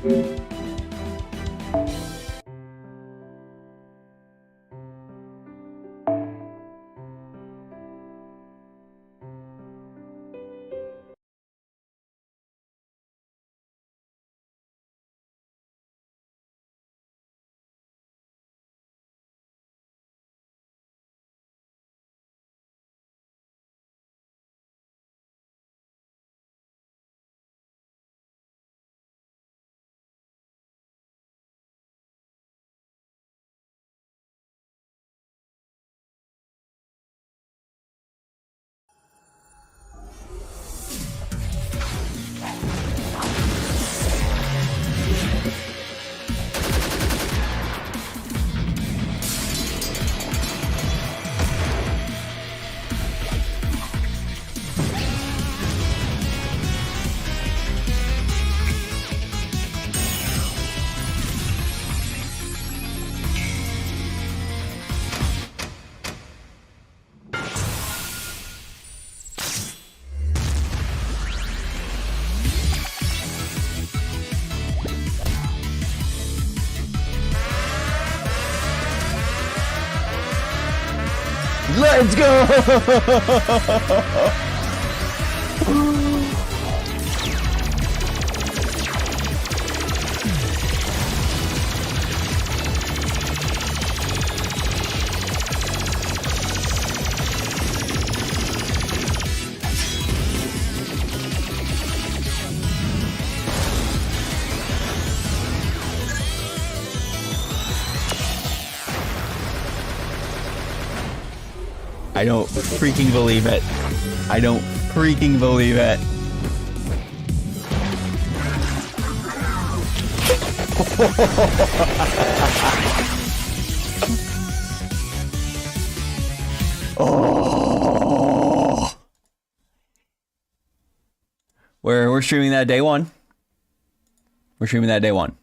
Let's go! I don't freaking believe it. I don't freaking believe it. Oh. We're streaming that day one. We're streaming that day one.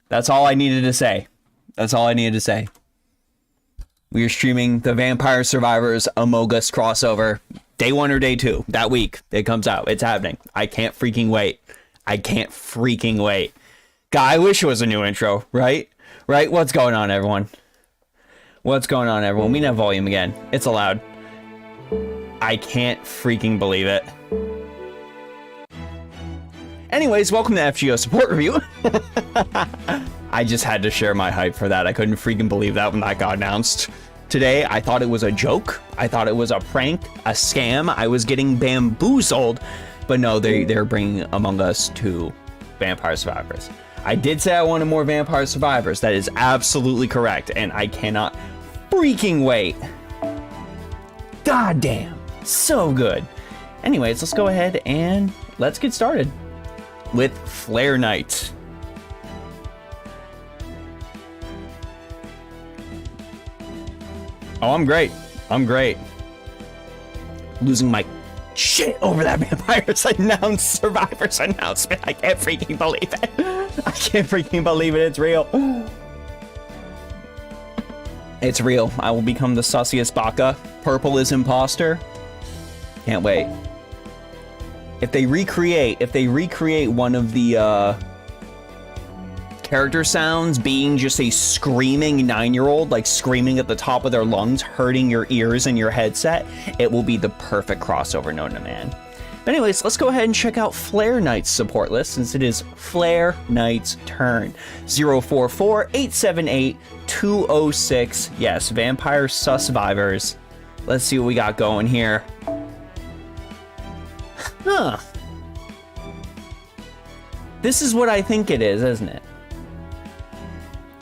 That's all I needed to say. That's all I needed to say. We are streaming the Vampire Survivors Among Us crossover. Day one or day two. That week. It comes out. It's happening. I can't freaking wait. I can't freaking wait. God, I wish it was a new intro, right? Right? What's going on, everyone? What's going on, everyone? We need to have volume again. It's allowed. I can't freaking believe it. Anyways, welcome to FGO Support Review. I just had to share my hype for that. I couldn't freaking believe that when that got announced. Today, I thought it was a joke. I thought it was a prank, a scam. I was getting bamboozled. But no, they're bringing Among Us to Vampire Survivors. I did say I wanted more Vampire Survivors. That is absolutely correct. And I cannot freaking wait. God damn. So good. Anyways, let's go ahead and let's get started with Flare Night. Oh, I'm great. I'm great. Losing my shit over that Survivors announcement. I can't freaking believe it. I can't freaking believe it. It's real. It's real. I will become the sussiest baka. Purple is imposter. Can't wait. If they recreate one of the character sounds being just a screaming 9-year-old, like screaming at the top of their lungs, hurting your ears and your headset, it will be the perfect crossover known to man. But anyways, let's go ahead and check out Flare Knight's support list, since it is Flare Knight's turn. 044-878-206. Yes, Vampire Survivors. Let's see what we got going here. Huh. This is what I think it is, isn't it?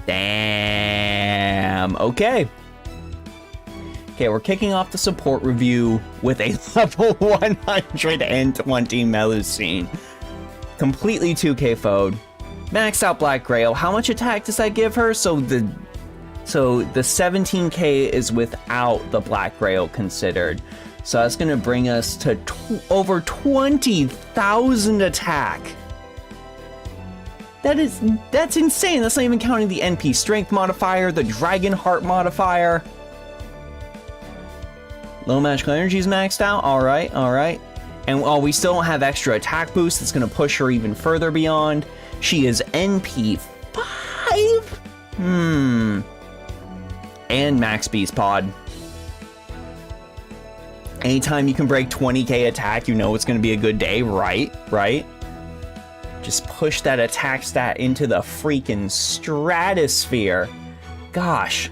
Damn. Okay. Okay, we're kicking off the support review with a level 120 Melusine. Completely 2K foed. Maxed out Black Grail. How much attack does that give her? So the 17K is without the Black Grail considered. So that's gonna bring us to over 20,000 attack. That's insane. That's not even counting the NP strength modifier, the Dragon Heart modifier. Low magical energy is maxed out. All right. And while we still don't have extra attack boost that's going to push her even further beyond, she is NP 5? And max beast pod. Anytime you can break 20k attack, you know it's going to be a good day, right? Right? Just push that attack stat into the freaking stratosphere. Gosh.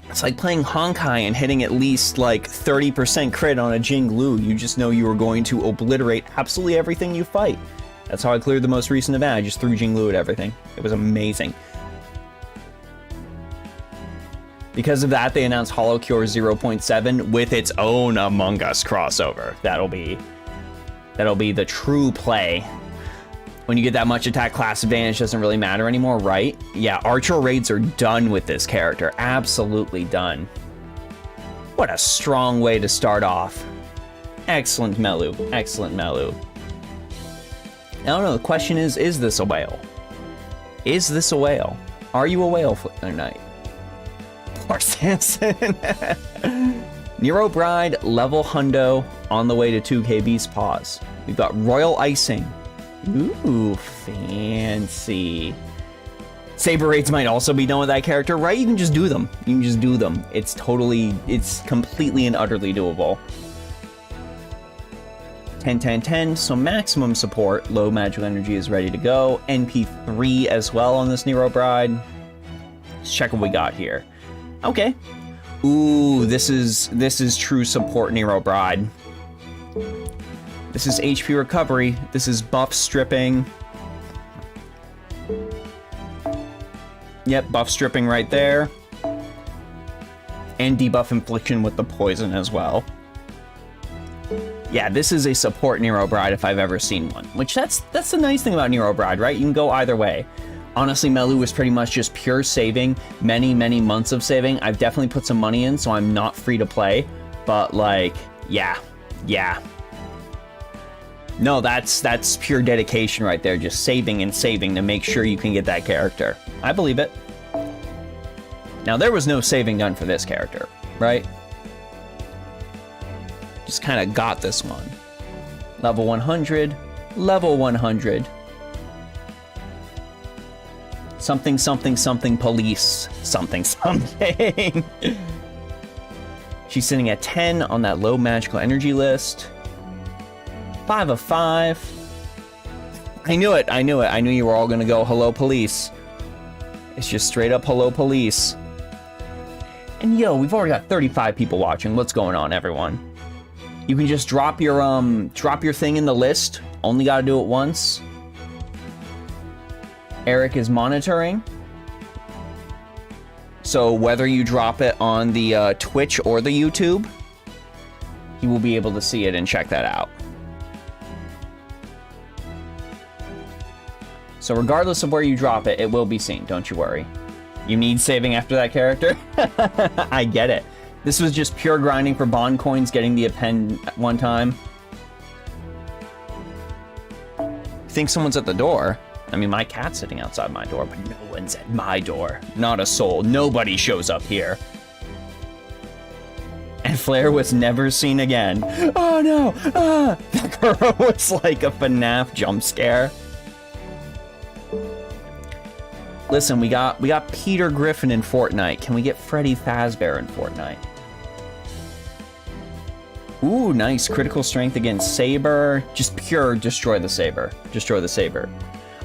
It's like playing Honkai and hitting at least like 30% crit on a Jinglu. You just know you are going to obliterate absolutely everything you fight. That's how I cleared the most recent event. I just threw Jinglu at everything. It was amazing. Because of that, they announced Hollow Cure 0.7 with its own Among Us crossover. That'll be the true play. When you get that much attack, class advantage doesn't really matter anymore, right? Yeah, Archer raids are done with this character. Absolutely done. What a strong way to start off. Excellent Melu. Excellent Melu. I don't know, the question is this a whale? Is this a whale? Are you a whale, Flare Knight? Poor Samson. Nero Bride, level hundo, on the way to 2k Beast Paws. We've got Royal Icing. Ooh, fancy. Saber raids might also be done with that character, right? You can just do them. You can just do them. It's completely and utterly doable. 10, 10, 10, so maximum support. Low magical energy is ready to go. NP3 as well on this Nero Bride. Let's check what we got here. Okay. Ooh, this is true support Nero Bride. This is HP recovery. This is buff stripping. Yep, buff stripping right there. And debuff infliction with the poison as well. Yeah, this is a support Nero Bride if I've ever seen one. Which that's the nice thing about Nero Bride, right? You can go either way. Honestly, Melu is pretty much just pure saving. Many, many months of saving. I've definitely put some money in, so I'm not free to play. But like, yeah. No, that's pure dedication right there. Just saving and saving to make sure you can get that character. I believe it. Now, there was no saving done for this character, right? Just kind of got this one. Level 100, level 100. Something, something, something, police. Something, something. She's sitting at 10 on that low magical energy list. 5 of 5. I knew it. I knew you were all gonna go hello police. It's just straight up hello police. And yo, we've already got 35 people watching. What's going on, everyone? You can just drop your thing in the list. Only gotta do it once. Eric is monitoring. So whether you drop it on the Twitch or the YouTube, he will be able to see it and check that out. So regardless of where you drop it, it will be seen, don't you worry. You need saving after that character? I get it. This was just pure grinding for bond coins, getting the append one time. Think someone's at the door? I mean, my cat's sitting outside my door, but no one's at my door. Not a soul. Nobody shows up here. And Flare was never seen again. Oh no! Ah! That girl was like a FNAF jump scare. Listen, we got Peter Griffin in Fortnite. Can we get Freddy Fazbear in Fortnite? Ooh, nice. Critical strength against Saber. Just pure destroy the Saber. Destroy the Saber.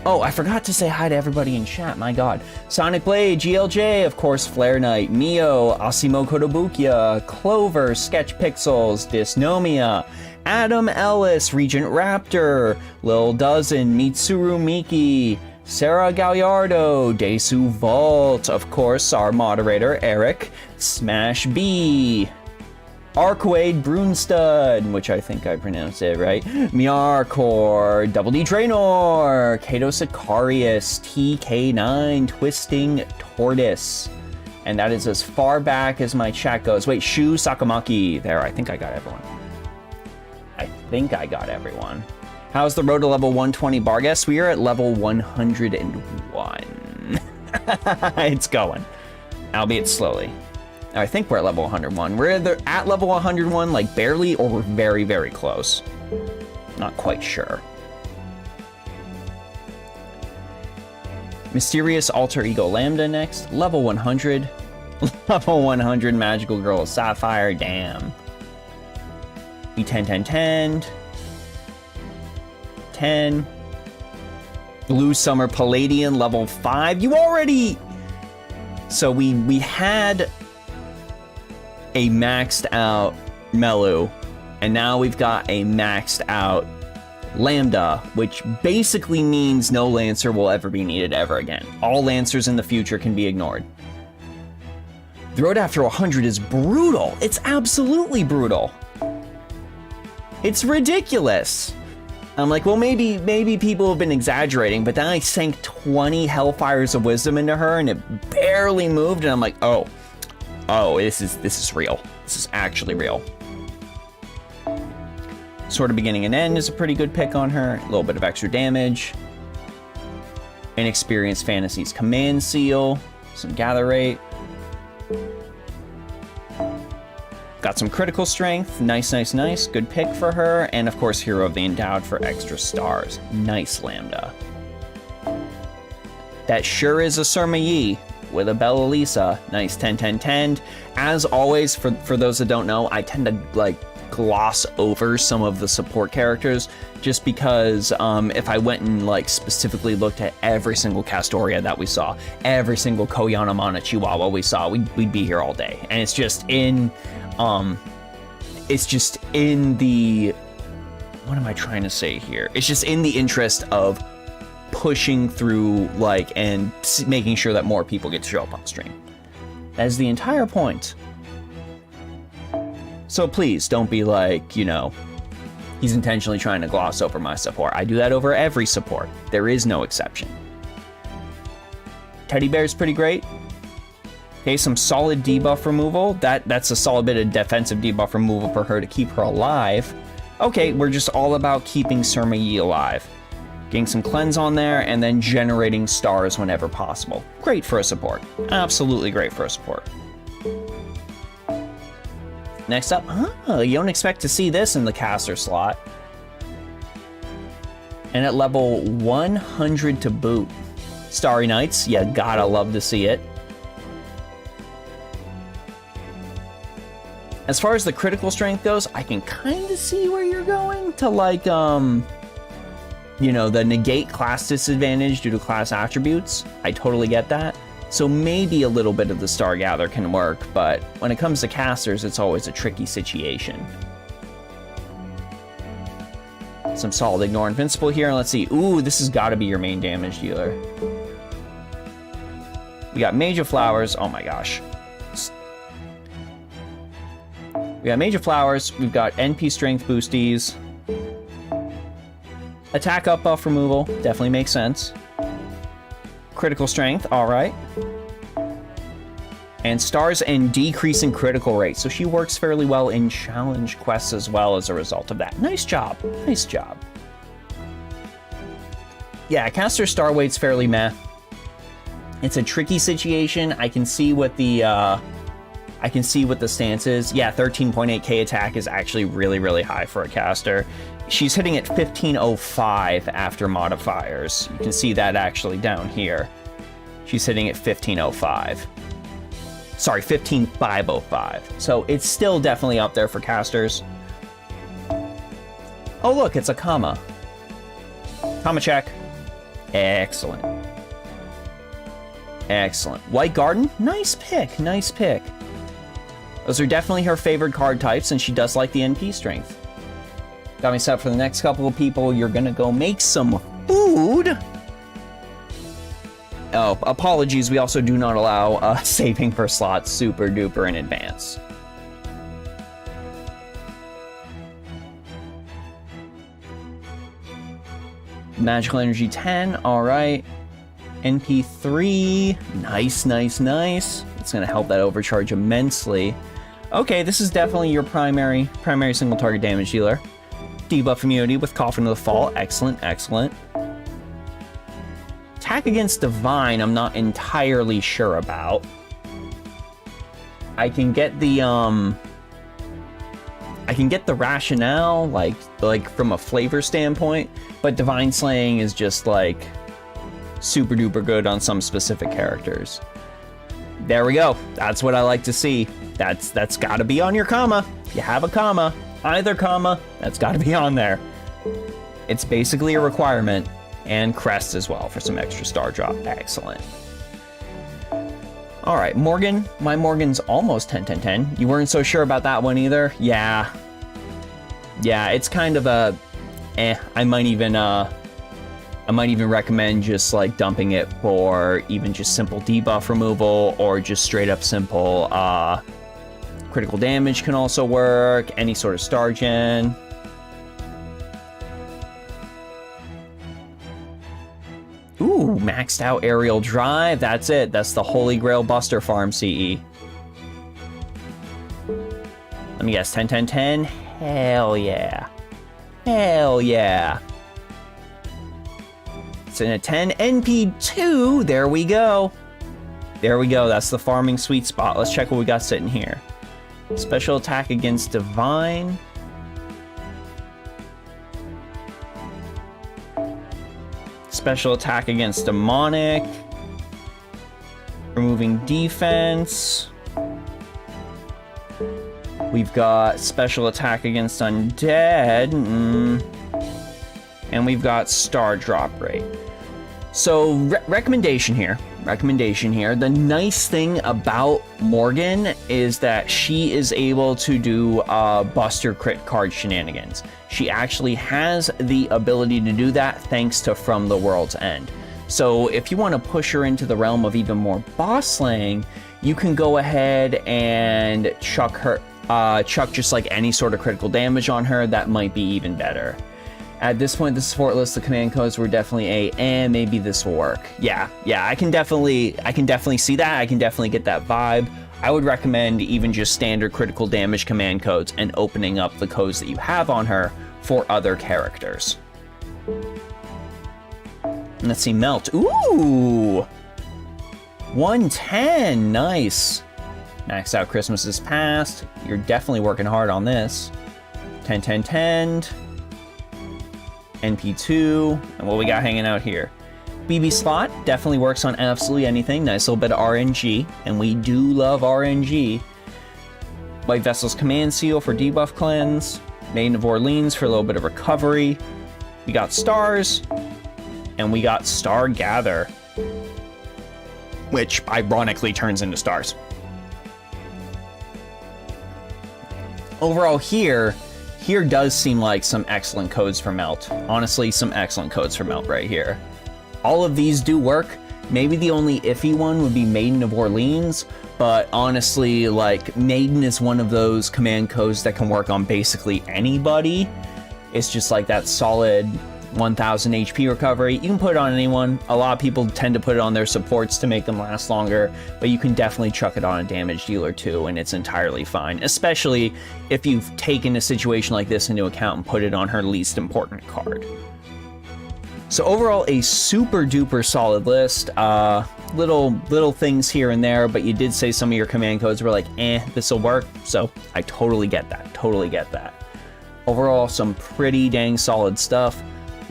Oh, I forgot to say hi to everybody in chat. My god. Sonic Blade, GLJ, of course, Flare Knight, Mio, Asimo Kotobukiya, Clover, Sketch Pixels, Dysnomia, Adam Ellis, Regent Raptor, Lil Dozen, Mitsuru Miki, Sarah Gallardo, Desu Vault, of course, our moderator, Eric, Smash B, Arkwade Brunstud, which I think I pronounced it right, Miarkor, Double D Draenor, Kato Sicarius, TK9, Twisting Tortoise. And that is as far back as my chat goes. Wait, Shu Sakamaki. There, I think I got everyone. How's the road to level 120 Bargas? We are at level 101. It's going, albeit slowly. I think we're at level 101. We're either at level 101, like barely, or we're very, very close. Not quite sure. Mysterious Alter Ego Lambda next. Level 100. Level 100 Magical Girl Sapphire. Damn. E10, 10, 10. 10. Blue Summer Palladian, level 5. You already... So we had a maxed out Melu, and now we've got a maxed out Lambda, which basically means no Lancer will ever be needed ever again. All Lancers in the future can be ignored. The road after 100 is brutal. It's absolutely brutal. It's ridiculous. I'm like, well, maybe people have been exaggerating, but then I sank 20 Hellfires of Wisdom into her, and it barely moved, and I'm like, oh, this is real. This is actually real. Sword of Beginning and End is a pretty good pick on her. A little bit of extra damage. Inexperienced Fantasies Command Seal. Some gather rate. Got some critical strength. Nice, nice, nice. Good pick for her. And of course, Hero of the Endowed for extra stars. Nice Lambda. That sure is a Surma Yi with a Bella Lisa. Nice 10, 10, 10. As always, for those that don't know, I tend to like gloss over some of the support characters just because if I went and like specifically looked at every single Castoria that we saw, every single Koyana Mana Chihuahua we saw, we'd be here all day. And it's just in the, what am I trying to say here? It's just in the interest of pushing through like and making sure that more people get to show up on stream. That is the entire point. So please don't be like, you know, he's intentionally trying to gloss over my support. I do that over every support. There is no exception. Teddy Bear's pretty great. Okay, some solid debuff removal. That's a solid bit of defensive debuff removal for her to keep her alive. Okay, we're just all about keeping Surma Yi alive. Getting some cleanse on there and then generating stars whenever possible. Great for a support. Absolutely great for a support. Next up, you don't expect to see this in the caster slot. And at level 100 to boot. Starry Nights, you gotta love to see it. As far as the critical strength goes, I can kind of see where you're going to like, you know, the negate class disadvantage due to class attributes. I totally get that. So maybe a little bit of the Star Gather can work, but when it comes to casters, it's always a tricky situation. Some solid Ignore Invincible here, and let's see. Ooh, this has got to be your main damage dealer. We got Mage of Flowers. Oh my gosh. We got Mage of Flowers. We've got NP Strength boosties. Attack up buff removal. Definitely makes sense. Critical strength, all right. And stars and decrease in critical rate. So she works fairly well in challenge quests as well as a result of that. Nice job, nice job. Yeah, caster star weight's fairly meh. It's a tricky situation. I can see what the stance is. Yeah, 13.8k attack is actually really, really high for a caster. She's hitting at 1505 after modifiers. You can see that actually down here. She's hitting at 1505. Sorry, 15505. So it's still definitely up there for casters. Oh look, it's a comma. Comma check. Excellent. Excellent. White Garden, nice pick, nice pick. Those are definitely her favorite card types, and she does like the NP strength. Got me set up for the next couple of people. You're gonna go make some food. Oh, apologies. We also do not allow saving per slot super duper in advance. Magical Energy 10, all right. NP3, nice, nice, nice. It's gonna help that overcharge immensely. Okay, this is definitely your primary single target damage dealer. Debuff immunity with Coffin of the Fall. Excellent, excellent. Attack against Divine, I'm not entirely sure about. I can get the rationale, like from a flavor standpoint, but Divine Slaying is just like super duper good on some specific characters. There we go. That's what I like to see. That's got to be on your comma. You have a comma, either comma, that's got to be on there. It's basically a requirement, and crest as well for some extra star drop. Excellent. All right, Morgan. My Morgan's almost 10-10-10. You weren't so sure about that one either? Yeah, it's kind of a I might even recommend just like dumping it for even just simple debuff removal, or just straight up simple critical damage can also work, any sort of star gen. Ooh, maxed out aerial drive. That's it. That's the Holy Grail Buster Farm CE. Let me guess, 10-10-10? Hell yeah. Hell yeah. It's in a 10 NP2. There we go. There we go. That's the farming sweet spot. Let's check what we got sitting here. Special attack against Divine. Special attack against Demonic. Removing defense. We've got special attack against Undead. And we've got star drop rate. So recommendation here. The nice thing about Morgan is that she is able to do Buster Crit card shenanigans. She actually has the ability to do that thanks to From the World's End. So if you want to push her into the realm of even more boss slaying, you can go ahead and chuck just like any sort of critical damage on her. That might be even better. At this point, the support list of command codes were definitely maybe this will work. Yeah, I can definitely see that. I can definitely get that vibe. I would recommend even just standard critical damage command codes and opening up the codes that you have on her for other characters. Let's see, Melt. Ooh! 110, nice. Maxed out Christmas is past. You're definitely working hard on this. 10-10-10. NP2, and what we got hanging out here. BB Slot definitely works on absolutely anything. Nice little bit of RNG, and we do love RNG. White Vessel's Command Seal for debuff cleanse. Maiden of Orleans for a little bit of recovery. We got Stars, and we got Star Gather, which ironically turns into stars. Overall here does seem like some excellent codes for Melt. Honestly, some excellent codes for Melt right here. All of these do work. Maybe the only iffy one would be Maiden of Orleans, but honestly, like, Maiden is one of those command codes that can work on basically anybody. It's just like that solid 1000 HP recovery. You can put it on anyone. A lot of people tend to put it on their supports to make them last longer, but you can definitely chuck it on a damage dealer too, and it's entirely fine, especially if you've taken a situation like this into account and put it on her least important card. So overall, a super duper solid list. Little things here and there, but you did say some of your command codes were like, this'll work. So I totally get that. Overall, some pretty dang solid stuff.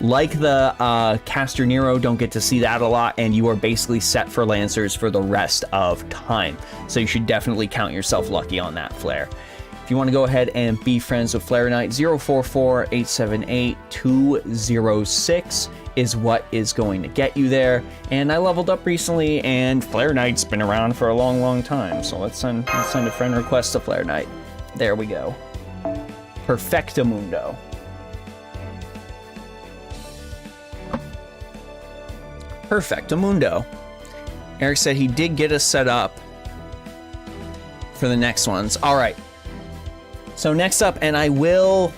Like the Caster Nero, don't get to see that a lot, and you are basically set for Lancers for the rest of time. So you should definitely count yourself lucky on that flare. If you want to go ahead and be friends with Flare Knight, 044-878-206 is what is going to get you there. And I leveled up recently, and Flare Knight's been around for a long time. So let's send a friend request to Flare Knight. There we go. Perfectamundo. Perfectamundo. Eric said he did get us set up for the next ones. All right. So next up, and I will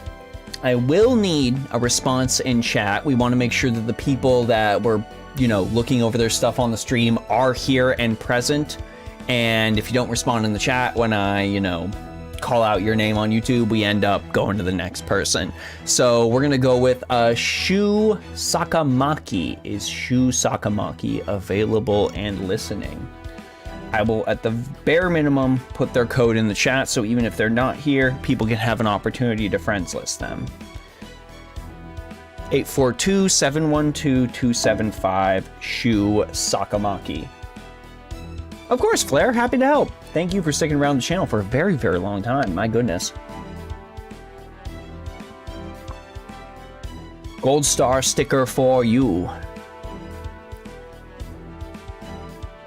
need a response in chat. We want to make sure that the people that were, looking over their stuff on the stream are here and present. And if you don't respond in the chat when I, call out your name on YouTube, we end up going to the next person. So we're gonna go with Shu Sakamaki. Is Shu Sakamaki available and listening? I will, at the bare minimum, put their code in the chat, so even if they're not here, people can have an opportunity to friends list them. 842-712-275, Shu Sakamaki. Of course, Flair, happy to help. Thank you for sticking around the channel for a very, very long time. My goodness. Gold star sticker for you.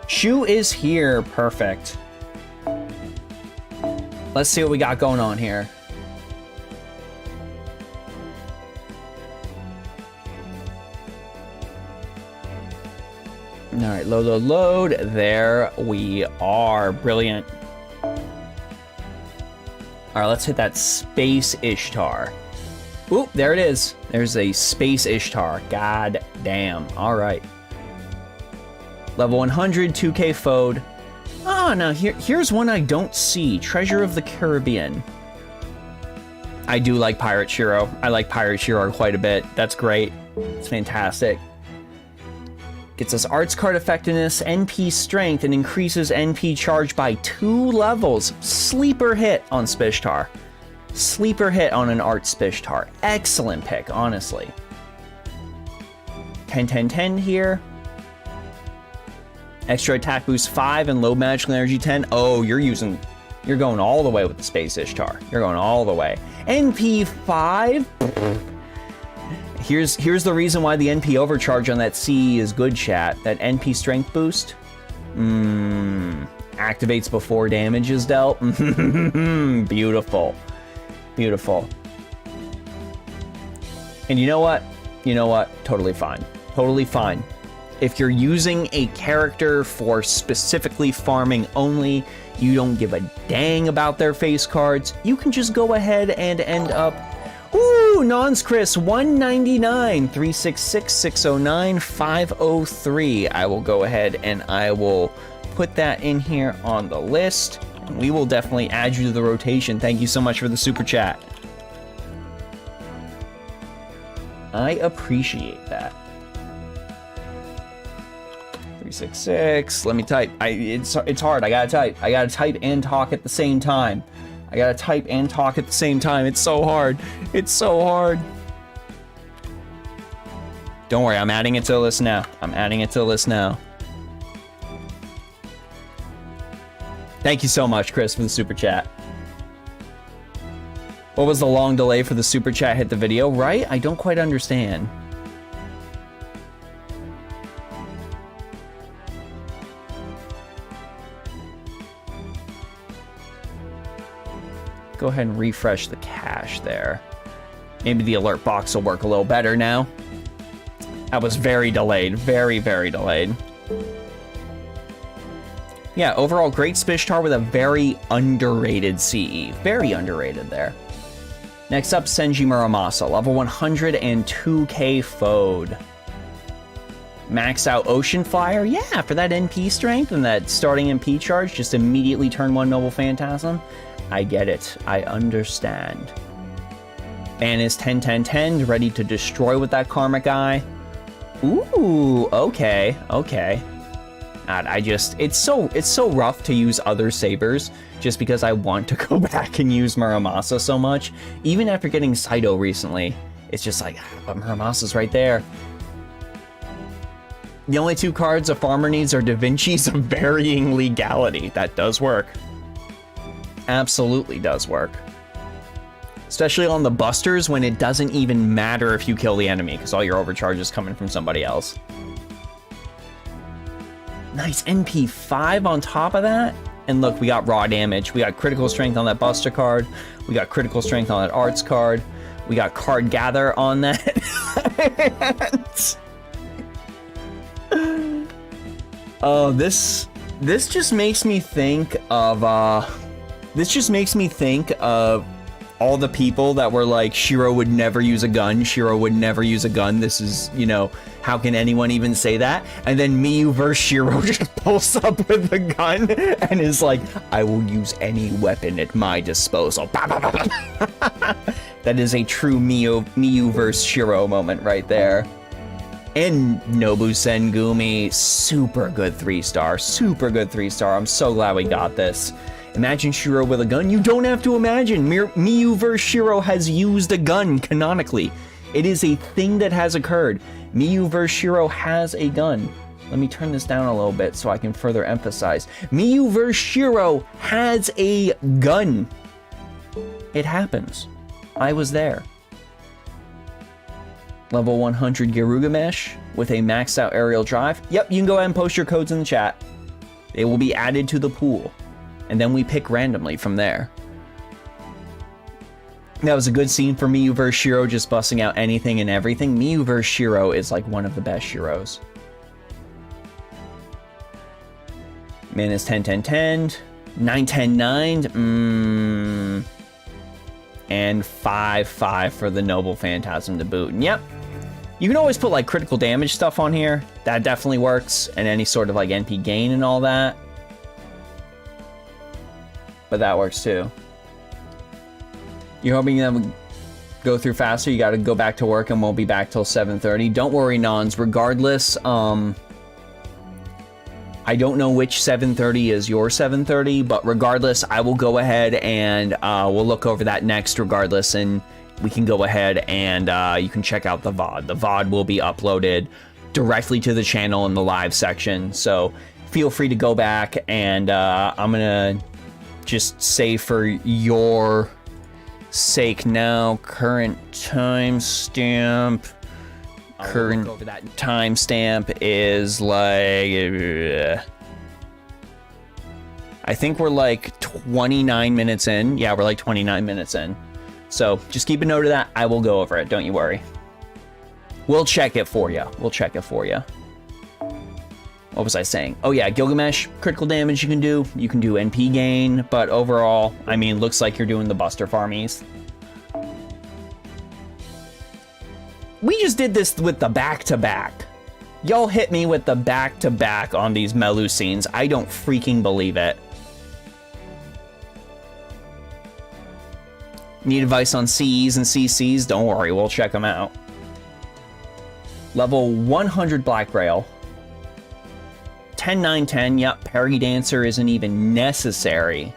Shu is here. Perfect. Let's see what we got going on here. All right, load. There we are. Brilliant. All right, let's hit that Space Ishtar. Oop, there it is. There's a Space Ishtar. God damn. All right. Level 100, 2K Fode. Ah, now here's one I don't see. Treasure of the Caribbean. I do like Pirate Shiro. I like Pirate Shiro quite a bit. That's great. It's fantastic. Gets us Arts Card Effectiveness, NP Strength, and increases NP charge by 2 levels. Sleeper hit on Spishtar. Sleeper hit on an Art Spishtar. Excellent pick, honestly. 10-10-10 here. Extra attack boost 5 and low magical energy 10. Oh, you're going all the way with the Space Ishtar. You're going all the way. NP 5. Here's the reason why the NP overcharge on that C is good, chat. That NP strength boost. Activates before damage is dealt. Beautiful. Beautiful. And you know what? Totally fine. Totally fine. If you're using a character for specifically farming only, you don't give a dang about their face cards, you can just go ahead and end up... Ooh, Nons Chris, 199, 366, 609, 503. I will go ahead and I will put that in here on the list. And we will definitely add you to the rotation. Thank you so much for the super chat. I appreciate that. 366. Let me type. It's hard. I gotta type. I gotta type and talk at the same time. It's so hard. It's so hard. Don't worry. I'm adding it to the list now. Thank you so much, Chris, for the super chat. What was the long delay for the super chat hit the video, right? I don't quite understand. Go ahead and refresh the cache there. Maybe the alert box will work a little better now. That was very delayed. Very, very delayed. Yeah, overall, great Spishtar with a very underrated CE. Very underrated there. Next up, Senji Muramasa, level 100 and 2K Fode. Max out Ocean Flyer, yeah, for that NP strength and that starting NP charge, just immediately turn 1 Noble Phantasm. I get it. I understand. Ban is 10-10-10, ready to destroy with that Karmic Eye. Ooh, okay. God, it's so rough to use other sabers just because I want to go back and use Muramasa so much. Even after getting Saito recently, it's just like, but Muramasa's right there. The only 2 cards a farmer needs are Da Vinci's of varying legality. That does work. Absolutely does work. Especially on the busters when it doesn't even matter if you kill the enemy because all your overcharge is coming from somebody else. Nice NP 5 on top of that. And look, we got raw damage. We got critical strength on that buster card. We got critical strength on that arts card. We got card gather on that. Oh, this just makes me think of all the people that were like, Shiro would never use a gun. This is, how can anyone even say that? And then Miyu versus Shiro just pulls up with a gun and is like, I will use any weapon at my disposal. That is a true Miyu versus Shiro moment right there. And Nobu Sengumi, super good 3-star, super good 3-star. I'm so glad we got this. Imagine Shiro with a gun. You don't have to imagine. Miyu vs. Shiro has used a gun canonically. It is a thing that has occurred. Miyu vs. Shiro has a gun. Let me turn this down a little bit so I can further emphasize. Miyu vs. Shiro has a gun. It happens. I was there. Level 100 Girugamesh with a maxed out aerial drive. Yep, you can go ahead and post your codes in the chat. They will be added to the pool. And then we pick randomly from there. That was a good scene for Miyu vs. Shiro, just busting out anything and everything. Miyu vs. Shiro is like one of the best Shiros. Man is 10-10-10. 9-10-9. And 5-5 for the Noble Phantasm to boot. And yep. You can always put like critical damage stuff on here. That definitely works. And any sort of like NP gain and all that. But that works too. You're hoping that would go through faster. You got to go back to work and won't be back till 7:30. Don't worry, Nons. Regardless, I don't know which 7:30 is your 7:30, but regardless, I will go ahead and we'll look over that next regardless, and we can go ahead and you can check out the VOD. The VOD will be uploaded directly to the channel in the live section, so feel free to go back, and I'm going to just say for your sake now, current timestamp. Current timestamp is like, I think we're like 29 minutes in. Yeah, we're like 29 minutes in. So just keep a note of that. I will go over it. Don't you worry. We'll check it for you. We'll check it for you. What was I saying? Oh yeah, Gilgamesh, critical damage you can do. You can do NP gain, but overall, I mean, looks like you're doing the Buster farmies. We just did this with the back-to-back. Y'all hit me with the back-to-back on these Melu scenes. I don't freaking believe it. Need advice on CEs and CCs? Don't worry, we'll check them out. Level 100 Black Grail. 10-9-10, yep, Parry Dancer isn't even necessary.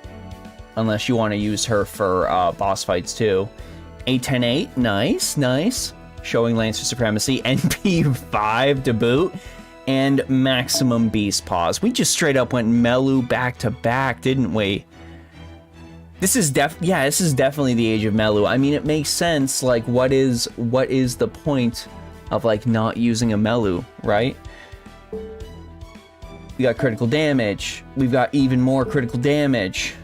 Unless you want to use her for boss fights too. 8-10-8, nice, nice. Showing Lancer Supremacy, NP5 to boot, and Maximum Beast Paws. We just straight up went Melu back to back, didn't we? This is this is definitely the age of Melu. I mean, it makes sense. Like, what is the point of like not using a Melu, right? We got critical damage. We've got even more critical damage.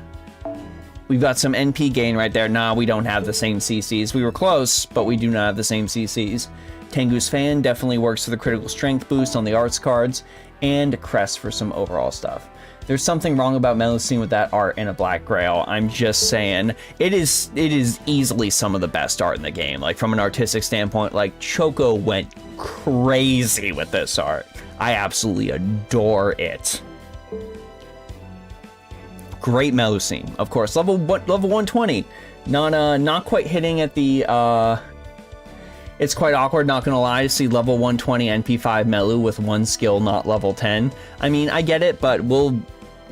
We've got some NP gain right there. Nah, we don't have the same CCs. We were close, but we do not have the same CCs. Tengu's Fan definitely works for the critical strength boost on the arts cards, and Crest for some overall stuff. There's something wrong about Melusine with that art in a Black Grail. I'm just saying, it is easily some of the best art in the game. Like, from an artistic standpoint, like, Choco went crazy with this art. I absolutely adore it. Great Melusine, of course. Level 120. Not quite hitting at the it's quite awkward, not gonna lie, to see level 120 NP5 Melu with one skill, not level 10. I mean, I get it, but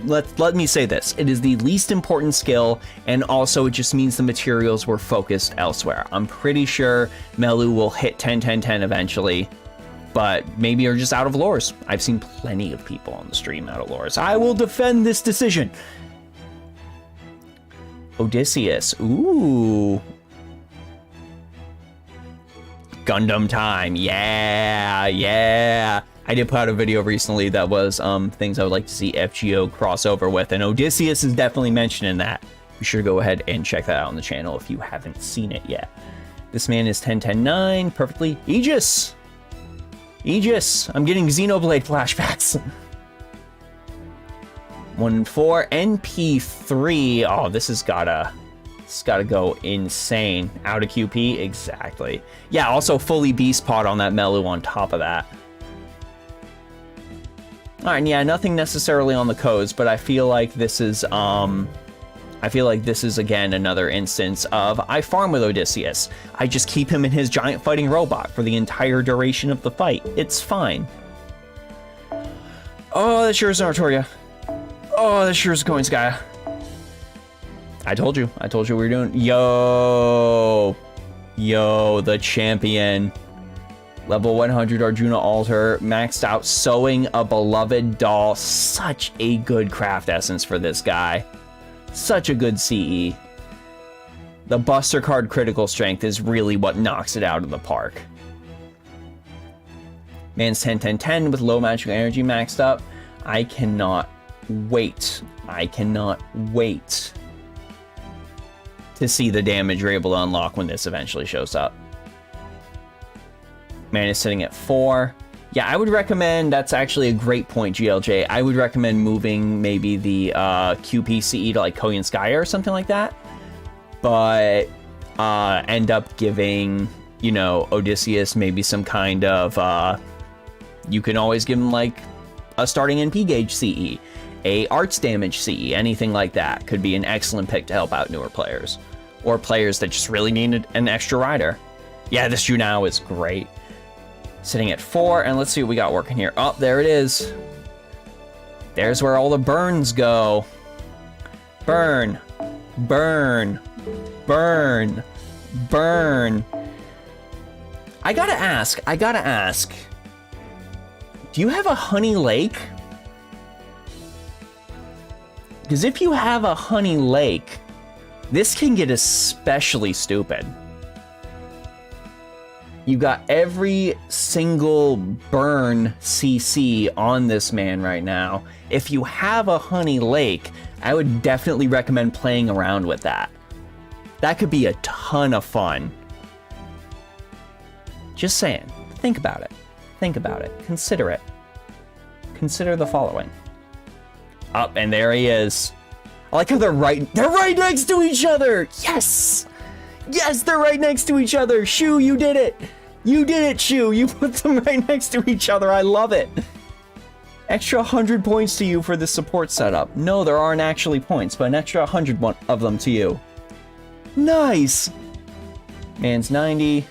let me say this. It is the least important skill, and also it just means the materials were focused elsewhere. I'm pretty sure Melu will hit 10-10-10 eventually, but maybe you're just out of lores. I've seen plenty of people on the stream out of lores. I will defend this decision. Odysseus, ooh. Gundam time, yeah. I did put out a video recently that was things I would like to see FGO crossover with, and Odysseus is definitely mentioned in that. Be sure to go ahead and check that out on the channel if you haven't seen it yet. This man is 10-10-9, perfectly. Aegis, I'm getting Xenoblade flashbacks. 1-4, NP3. Oh, this has gotta go insane. Out of QP, exactly. Yeah, also fully beast pod on that Melu on top of that. All right, yeah, nothing necessarily on the codes, but I feel like this is I feel like this is, again, another instance of I farm with Odysseus. I just keep him in his giant fighting robot for the entire duration of the fight. It's fine. Oh, that sure is an Artoria. Oh, that sure is a Coin Sky. I told you we were doing... Yo, the champion. Level 100 Arjuna Altar, maxed out, sewing a beloved doll. Such a good craft essence for this guy. Such a good CE. The Buster card critical strength is really what knocks it out of the park. Man's 10-10-10 with low magical energy maxed up. I cannot wait. I cannot wait to see the damage you're able to unlock when this eventually shows up. Man is sitting at 4. Yeah, I would recommend, that's actually a great point, GLJ. I would recommend moving maybe the QPCE to like Koyan Sky or something like that. But end up giving, you know, Odysseus maybe some kind of, you can always give him like a starting NP gauge CE, a arts damage CE, anything like that could be an excellent pick to help out newer players. Or players that just really needed an extra rider. Yeah, this Shu now is great. Sitting at 4, and let's see what we got working here. Oh, there it is. There's where all the burns go. Burn, burn, burn, burn. I gotta ask. Do you have a Honey Lake? Because if you have a Honey Lake, this can get especially stupid. You got every single burn CC on this man right now. If you have a Honey Lake, I would definitely recommend playing around with that. That could be a ton of fun. Just saying. Think about it. Think about it. Consider it. Consider the following. Up, and there he is. I like how they're right next to each other. Yes! Yes, they're right next to each other. Shu, you did it. You did it, Shu. You put them right next to each other. I love it. Extra 100 points to you for this support setup. No, there aren't actually points, but an extra 100 of them to you. Nice. Man's 90.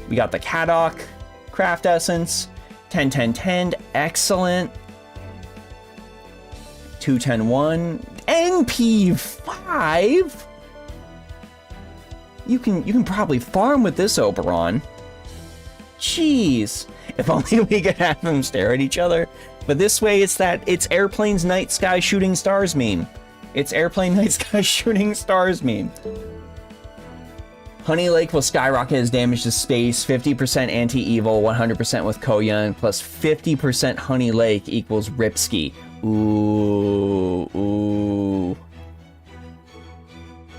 We got the Kadok craft essence. 10-10-10. Excellent. 2-10-1. NP5. You can probably farm with this Oberon. Jeez. If only we could have them stare at each other. But this way it's Airplane's Night Sky Shooting Stars meme. It's Airplane Night Sky Shooting Stars meme. Honey Lake will skyrocket his damage to space, 50% anti-evil, 100% with Koyan, plus 50% Honey Lake equals Ripski. Ooh.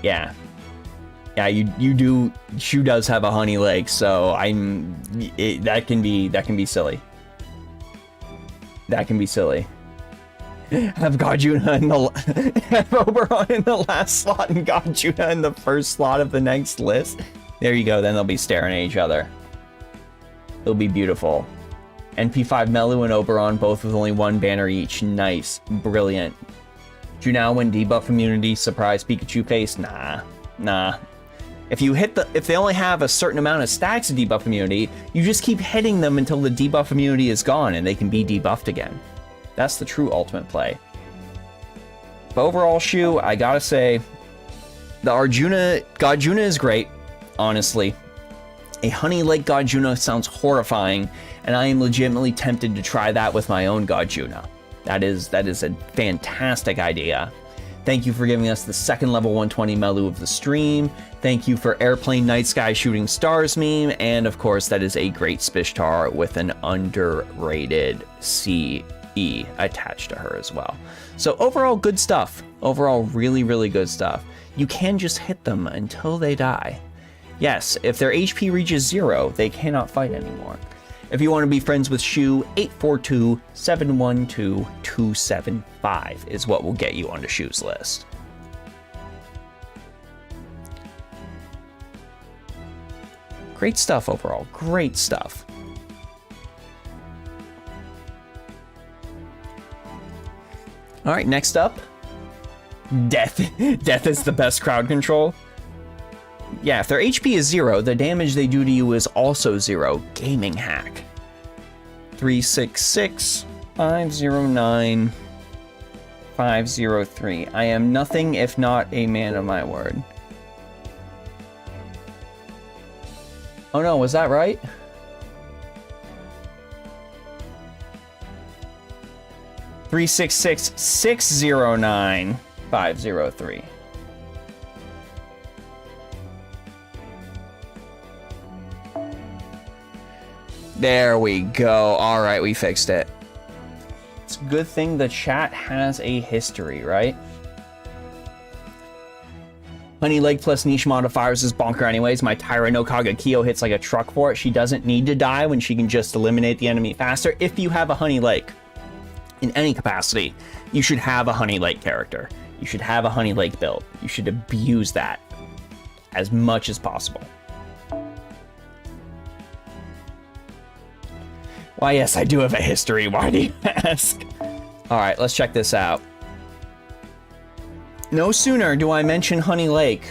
Yeah. Yeah, you do. Shu does have a Honey Lake, so that can be silly. That can be silly. Have Godjuna have Oberon in the last slot and Godjuna in the first slot of the next list. There you go. Then they'll be staring at each other. It'll be beautiful. NP5 Melu and Oberon both with only one banner each. Nice, brilliant. Do you now win debuff immunity? Surprise Pikachu face? Nah. If they only have a certain amount of stacks of debuff immunity, you just keep hitting them until the debuff immunity is gone and they can be debuffed again. That's the true ultimate play. But overall, Shu, I gotta say, the Godjuna is great, honestly. A Honey Lake Godjuna sounds horrifying, and I am legitimately tempted to try that with my own Godjuna. That is a fantastic idea. Thank you for giving us the second level 120 Melu of the stream. Thank you for Airplane Night Sky Shooting Stars meme. And of course, that is a great Spishtar with an underrated CE attached to her as well. So overall, good stuff. Overall, really, really good stuff. You can just hit them until they die. Yes, if their HP reaches 0, they cannot fight anymore. If you want to be friends with Shu, 842-712-275 is what will get you onto Shu's list. Great stuff overall, great stuff. All right, next up, Death is the best crowd control. Yeah, if their HP is 0, the damage they do to you is also 0. Gaming hack. 366 509 503. I am nothing if not a man of my word. Oh no, was that right? Three 609 503. There we go. All right, we fixed it. It's a good thing the chat has a history, right? Honey Lake plus niche modifiers is bonker anyways. My Tyra no Kagekyo hits like a truck for it. She doesn't need to die when she can just eliminate the enemy faster. If you have a Honey Lake, in any capacity, you should have a Honey Lake character. You should have a Honey Lake build. You should abuse that as much as possible. Why, yes, I do have a history. Why do you ask? All right, let's check this out. No sooner do I mention Honey Lake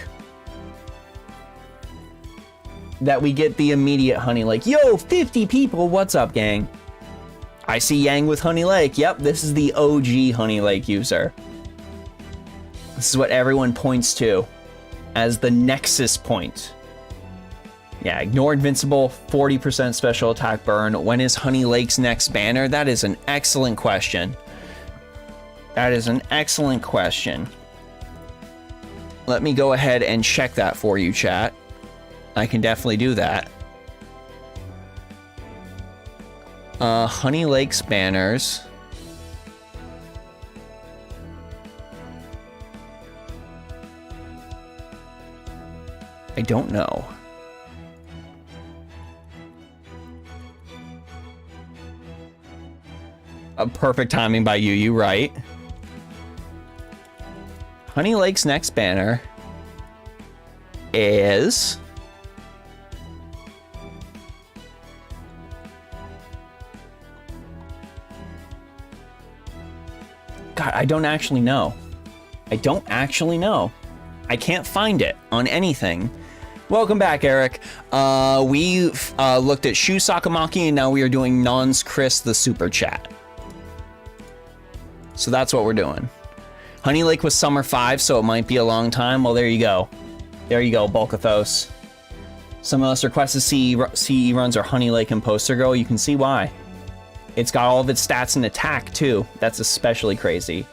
that we get the immediate Honey Lake. Yo, 50 people, what's up, gang? I see Yang with Honey Lake. Yep, this is the OG Honey Lake user. This is what everyone points to as the nexus point. Yeah, ignore invincible, 40% special attack burn. When is Honey Lake's next banner? That is an excellent question. That is an excellent question. Let me go ahead and check that for you, chat. I can definitely do that. Honey Lake's banners. I don't know. A perfect timing by you, right? Honey Lake's next banner is... God, I don't actually know. I don't actually know. I can't find it on anything. Welcome back, Eric. We looked at Shu Sakamaki, and now we are doing Non's Chris the Super Chat. So that's what we're doing. Honey Lake was Summer 5, so it might be a long time. Well, there you go. There you go, Bulkathos. Some of us requested CE runs are Honey Lake and Poster Girl. You can see why. It's got all of its stats and attack, too. That's especially crazy.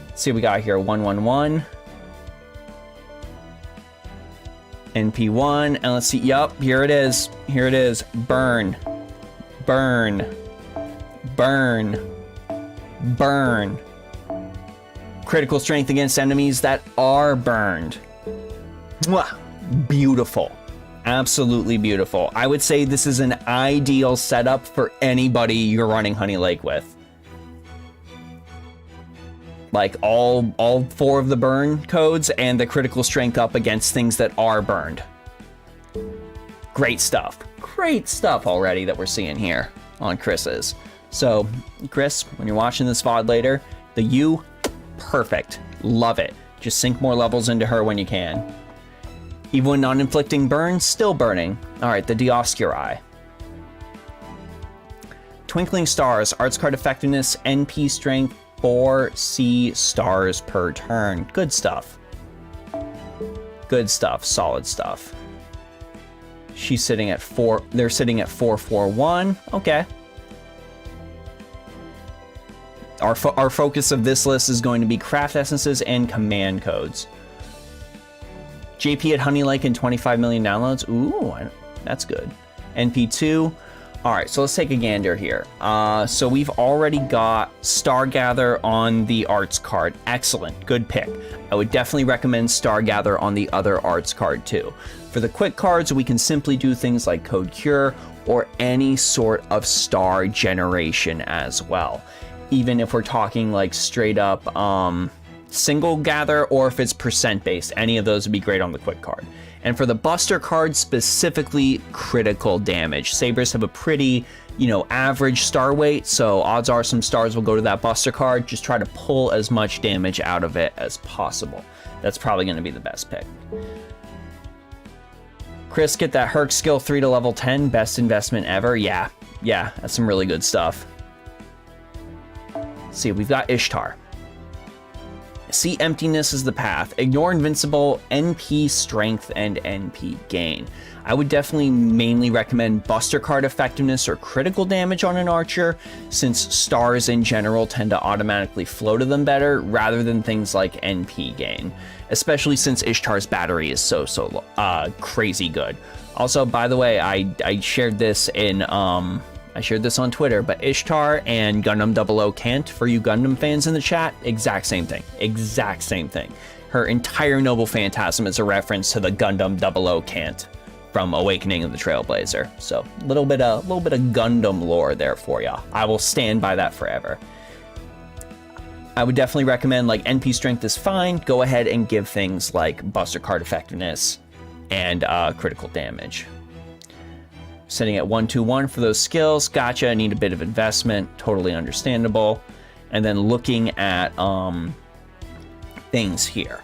Let's see what we got here. 111. NP1. And let's see. Yup, here it is. Here it is. Burn. Burn. Burn. Burn. Critical strength against enemies that are burned. Mwah. Beautiful. Absolutely beautiful. I would say this is an ideal setup for anybody you're running Honey Lake with. Like all 4 of the burn codes and the critical strength up against things that are burned. Great stuff. Great stuff already that we're seeing here on Chris's. So, Chris, when you're watching this VOD later, the U, perfect. Love it. Just sink more levels into her when you can. Even when non-inflicting burn, still burning. Alright, the Dioscuri. Twinkling Stars, arts card effectiveness, NP strength, 4C stars per turn. Good stuff. Good stuff, solid stuff. She's sitting at 4, they're sitting at 441, okay. Our focus of this list is going to be craft essences and command codes. JP at Honey Lake and 25 million downloads. Ooh, that's good. NP2. All right, so let's take a gander here. So we've already got Stargather on the arts card. Excellent, good pick. I would definitely recommend Stargather on the other arts card too. For the quick cards, we can simply do things like Code Cure or any sort of star generation as well. Even if we're talking like straight up single gather, or if it's percent based, any of those would be great on the quick card. And for the Buster card, specifically critical damage. Sabers have a pretty you know, average star weight, so odds are some stars will go to that buster card. Just try to pull as much damage out of it as possible. That's probably going to be the best pick. Chris, get that Herc skill 3 to level 10. Best investment ever. Yeah, that's some really good stuff. Let's see, we've got Ishtar. See emptiness is the path. Ignore invincible, NP strength, and NP gain. I would definitely mainly recommend buster card effectiveness or critical damage on an archer, since stars in general tend to automatically flow to them better rather than things like NP gain, especially since Ishtar's battery is so crazy good. Also, by the way, I shared this in I shared this on Twitter, but Ishtar and Gundam 00 Can't, for you Gundam fans in the chat, exact same thing. Exact same thing. Her entire Noble Phantasm is a reference to the Gundam 00 Can't from Awakening of the Trailblazer. So a little bit of Gundam lore there for ya. I will stand by that forever. I would definitely recommend, like, NP strength is fine. Go ahead and give things like buster card effectiveness and critical damage. Sitting at 1-2-1 for those skills. Gotcha, need a bit of investment. Totally understandable. And then looking at things here.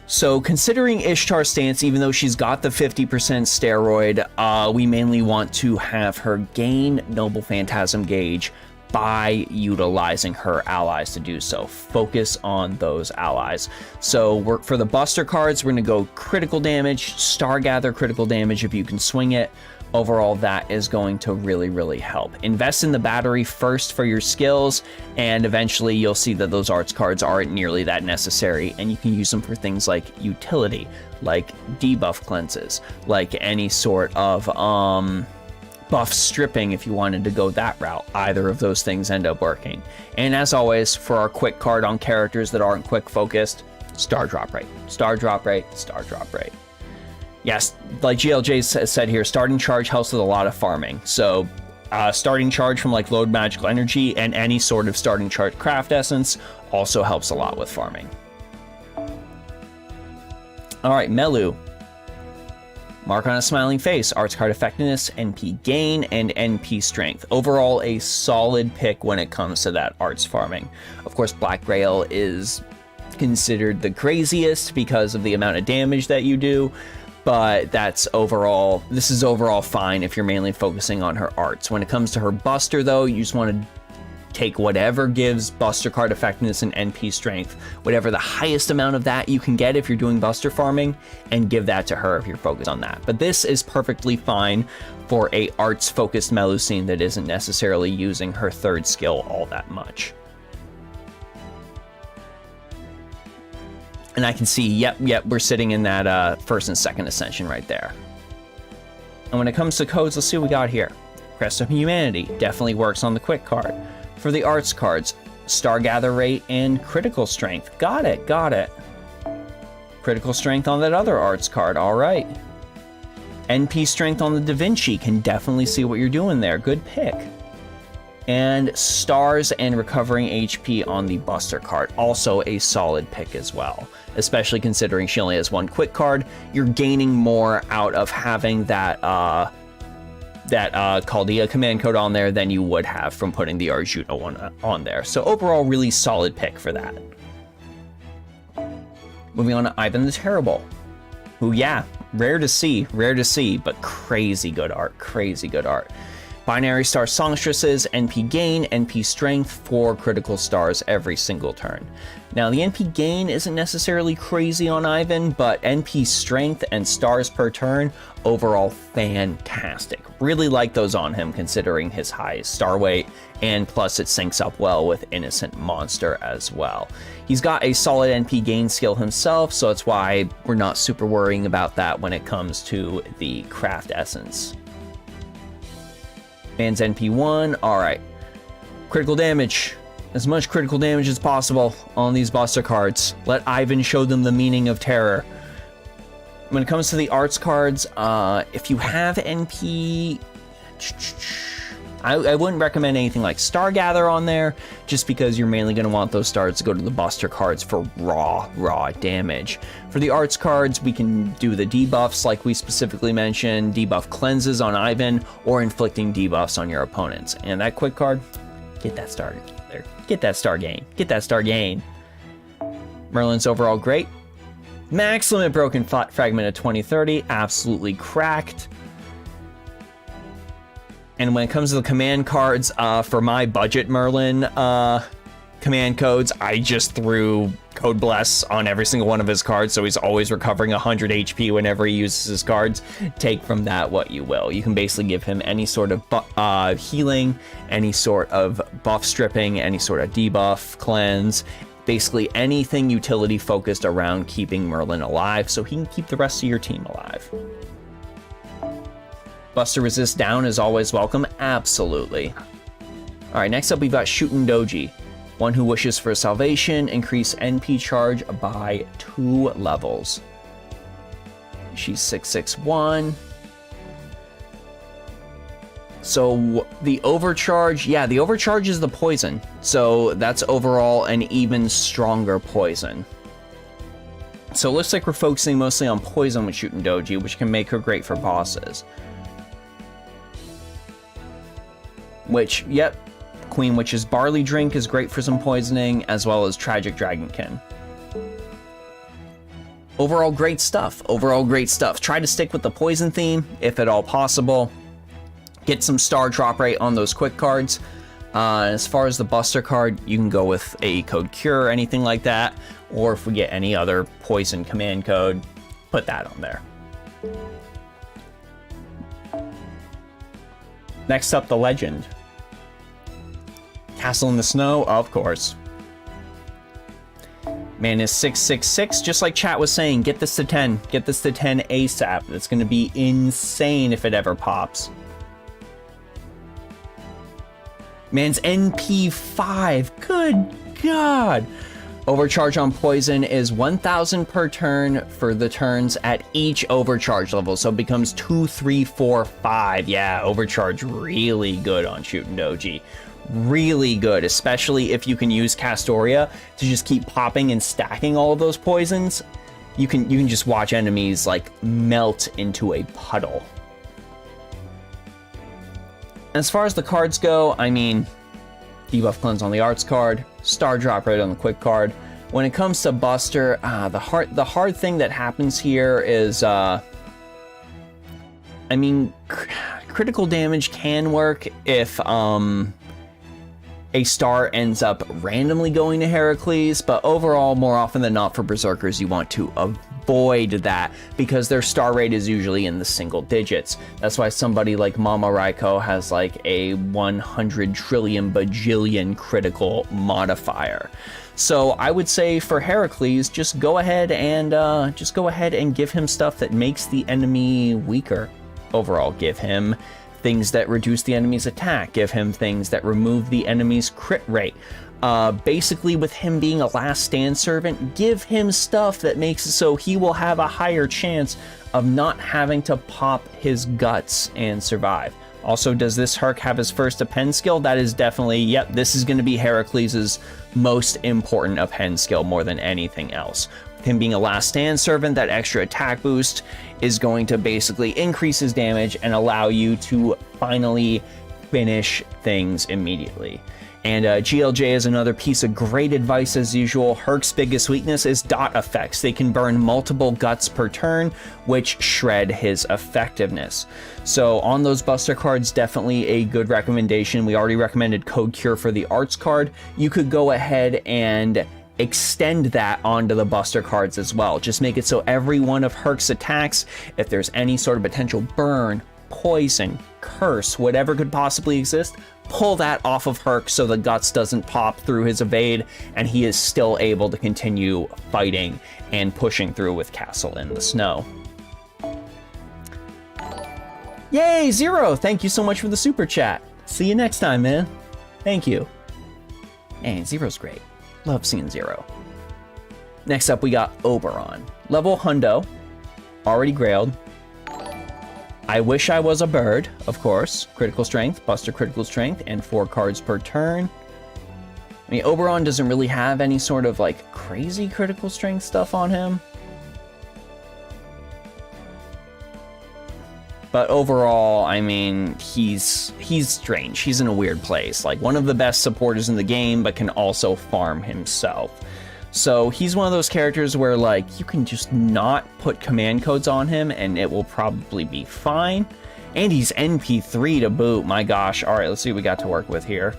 So considering Ishtar's stance, even though she's got the 50% steroid, we mainly want to have her gain Noble Phantasm gauge by utilizing her allies to do so. Focus on those allies. So for the buster cards, we're going to go critical damage, Star Gather critical damage if you can swing it. Overall, that is going to really help. Invest in the battery first for your skills, and eventually you'll see that those arts cards aren't nearly that necessary, and you can use them for things like utility, like debuff cleanses, like any sort of buff stripping if you wanted to go that route. Either of those things end up working. And as always, for our quick card on characters that aren't quick focused, star drop rate, star drop rate, star drop rate. Yes, like GLJ said here, starting charge helps with a lot of farming. So starting charge from like load magical energy and any sort of starting charge craft essence also helps a lot with farming. All right, Melu. Mark on a smiling face, arts card effectiveness, NP gain, and NP strength. Overall, a solid pick when it comes to that arts farming. Of course, Black Grail is considered the craziest because of the amount of damage that you do. But this is overall fine if you're mainly focusing on her arts. When it comes to her buster, though, you just want to take whatever gives buster card effectiveness and NP strength, whatever the highest amount of that you can get if you're doing buster farming, and give that to her if you're focused on that. But this is perfectly fine for a arts-focused Melusine that isn't necessarily using her third skill all that much. And I can see, yep, we're sitting in that first and second ascension right there. And when it comes to codes, let's see what we got here. Crest of Humanity definitely works on the quick card. For the arts cards, Star Gather rate and critical strength. Got it. Critical strength on that other arts card, all right. NP strength on the Da Vinci, can definitely see what you're doing there. Good pick. And stars and recovering HP on the buster card, also a solid pick as well. Especially considering she only has one quick card, you're gaining more out of having that Chaldea command code on there than you would have from putting the Arjuna one on there. So overall, really solid pick for that. Moving on to Ivan the Terrible, who, yeah, rare to see, but crazy good art. Binary star songstresses, NP gain, NP strength, 4 critical stars every single turn. Now, the NP gain isn't necessarily crazy on Ivan, but NP strength and stars per turn, overall fantastic. Really like those on him considering his high star weight, and plus it syncs up well with Innocent Monster as well. He's got a solid NP gain skill himself, so that's why we're not super worrying about that when it comes to the craft essence. Bans NP1, alright. Critical damage. As much critical damage as possible on these buster cards. Let Ivan show them the meaning of terror. When it comes to the arts cards, if you have NP... I wouldn't recommend anything like Star Gather on there, just because you're mainly going to want those stars to go to the Buster cards for raw damage. For the arts cards, we can do the debuffs like we specifically mentioned, debuff cleanses on Ivan, or inflicting debuffs on your opponents. And that quick card, get that star there. Get that star gain. Get that star gain. Merlin's overall great. Max limit broken fragment of 2030, absolutely cracked. And when it comes to the command cards, for my budget Merlin command codes, I just threw Code Bless on every single one of his cards, so he's always recovering 100 HP whenever he uses his cards. Take from that what you will. You can basically give him any sort of healing, any sort of buff stripping, any sort of debuff, cleanse, basically anything utility focused around keeping Merlin alive so he can keep the rest of your team alive. Buster Resist down is always welcome, absolutely. Alright, next up we've got Shootin' Doji. One who wishes for salvation, increase NP charge by 2 levels. She's 661. So the overcharge, yeah, the overcharge is the poison. So that's overall an even stronger poison. So it looks like we're focusing mostly on poison with Shootin' Doji, which can make her great for bosses. Which, yep, Queen Witch's Barley Drink is great for some poisoning, as well as Tragic Dragonkin. Overall great stuff, overall great stuff. Try to stick with the poison theme, if at all possible. Get some star drop rate on those quick cards. As far as the Buster card, you can go with a code Cure or anything like that, or if we get any other poison command code, put that on there. Next up, the Legend. Castle in the Snow, of course. Man is 666, just like chat was saying, get this to 10. Get this to 10 ASAP. It's going to be insane if it ever pops. Man's NP 5, good God. Overcharge on poison is 1,000 per turn for the turns at each overcharge level, so it becomes 2, 3, 4, 5. Yeah, overcharge really good on Shootin' Doji. Really good, especially if you can use Castoria to just keep popping and stacking all of those poisons. You can just watch enemies like melt into a puddle. As far as the cards go, I mean, debuff cleanse on the arts card, star drop rate on the quick card. When it comes to Buster, the hard thing that happens here is, I mean, critical damage can work if a star ends up randomly going to Heracles, but overall, more often than not for Berserkers, you want to avoid that because their star rate is usually in the single digits. That's why somebody like Mama Raiko has like a 100 trillion bajillion critical modifier. So I would say for Heracles, just go ahead and give him stuff that makes the enemy weaker. Overall, give him things that reduce the enemy's attack, give him things that remove the enemy's crit rate. Basically, with him being a last stand servant, give him stuff that makes it so he will have a higher chance of not having to pop his guts and survive. Also, does this Herc have his first append skill? That is definitely, yep, this is going to be Heracles' most important append skill more than anything else. Him being a last stand servant, that extra attack boost is going to basically increase his damage and allow you to finally finish things immediately. And GLJ is another piece of great advice as usual. Herc's biggest weakness is dot effects. They can burn multiple guts per turn, which shred his effectiveness. So on those Buster cards, definitely a good recommendation. We already recommended Code Cure for the Arts card. You could go ahead and extend that onto the Buster cards as well. Just make it so every one of Herc's attacks, if there's any sort of potential burn, poison, curse, whatever could possibly exist, pull that off of Herc so the guts doesn't pop through his evade and he is still able to continue fighting and pushing through with Castle in the Snow. Yay, Zero! Thank you so much for the super chat. See you next time, man. Thank you. Man, Zero's great. Love seeing Zero. Next up, we got Oberon. Level Hundo. Already grailed. I wish I was a bird, of course. Critical strength, Buster critical strength, and 4 cards per turn. I mean, Oberon doesn't really have any sort of like crazy critical strength stuff on him. But overall, I mean, he's strange. He's in a weird place. Like, one of the best supporters in the game, but can also farm himself. So he's one of those characters where, like, you can just not put command codes on him and it will probably be fine. And he's NP3 to boot. My gosh. All right, let's see what we got to work with here.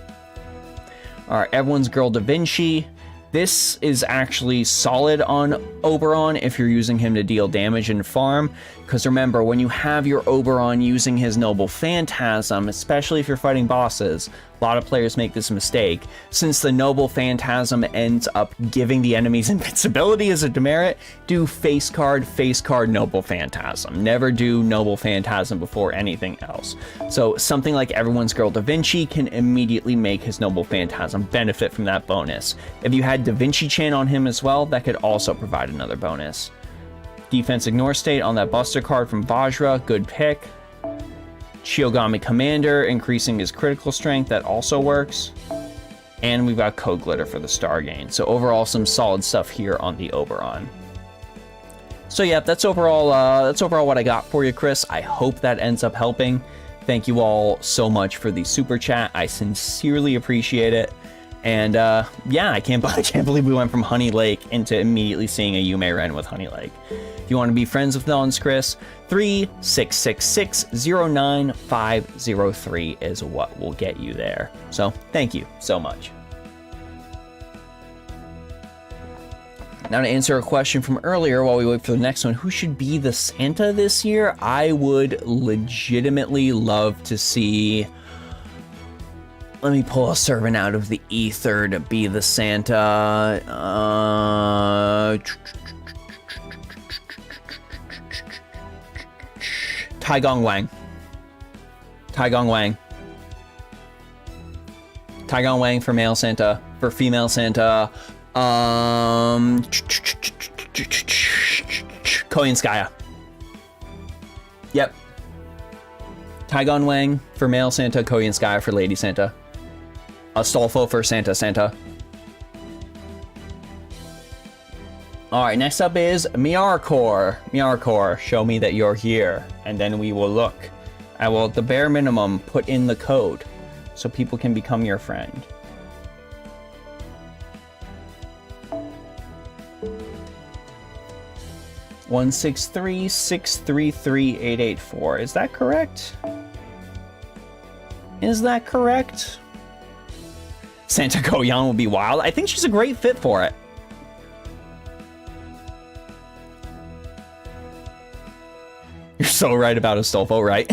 All right, everyone's Girl Da Vinci. This is actually solid on Oberon if you're using him to deal damage and farm. Because remember, when you have your Oberon using his Noble Phantasm, especially if you're fighting bosses, a lot of players make this mistake. Since the Noble Phantasm ends up giving the enemies invincibility as a demerit, do face card, Noble Phantasm. Never do Noble Phantasm before anything else. So something like Everyone's Girl Da Vinci can immediately make his Noble Phantasm benefit from that bonus. If you had Da Vinci Chan on him as well, that could also provide another bonus. Defense Ignore State on that Buster card from Vajra, good pick. Shiogami Commander, increasing his critical strength, that also works. And we've got Code Glitter for the star gain. So overall, some solid stuff here on the Oberon. So yeah, that's overall what I got for you, Chris. I hope that ends up helping. Thank you all so much for the super chat. I sincerely appreciate it. And yeah, I can't believe we went from Honey Lake into immediately seeing a Yume Ren with Honey Lake. If you want to be friends with Nons Chris, 366609503 is what will get you there. So thank you so much. Now to answer a question from earlier while we wait for the next one, who should be the Santa this year? I would legitimately love to see... Let me pull a servant out of the ether to be the Santa. Taigong Wang. Taigong Wang. Taigong Wang for male Santa. For female Santa. Koyanskaya. Yep. Taigong Wang for male Santa. Koyanskaya for lady Santa. Astolfo for Santa. Alright, next up is Miore. Miore, show me that you're here. And then we will look. I will, at the bare minimum, put in the code so people can become your friend. $163,633,884. Is that correct? Is that correct? Santa Koyan will be wild. I think she's a great fit for it. You're so right about Astolfo, right?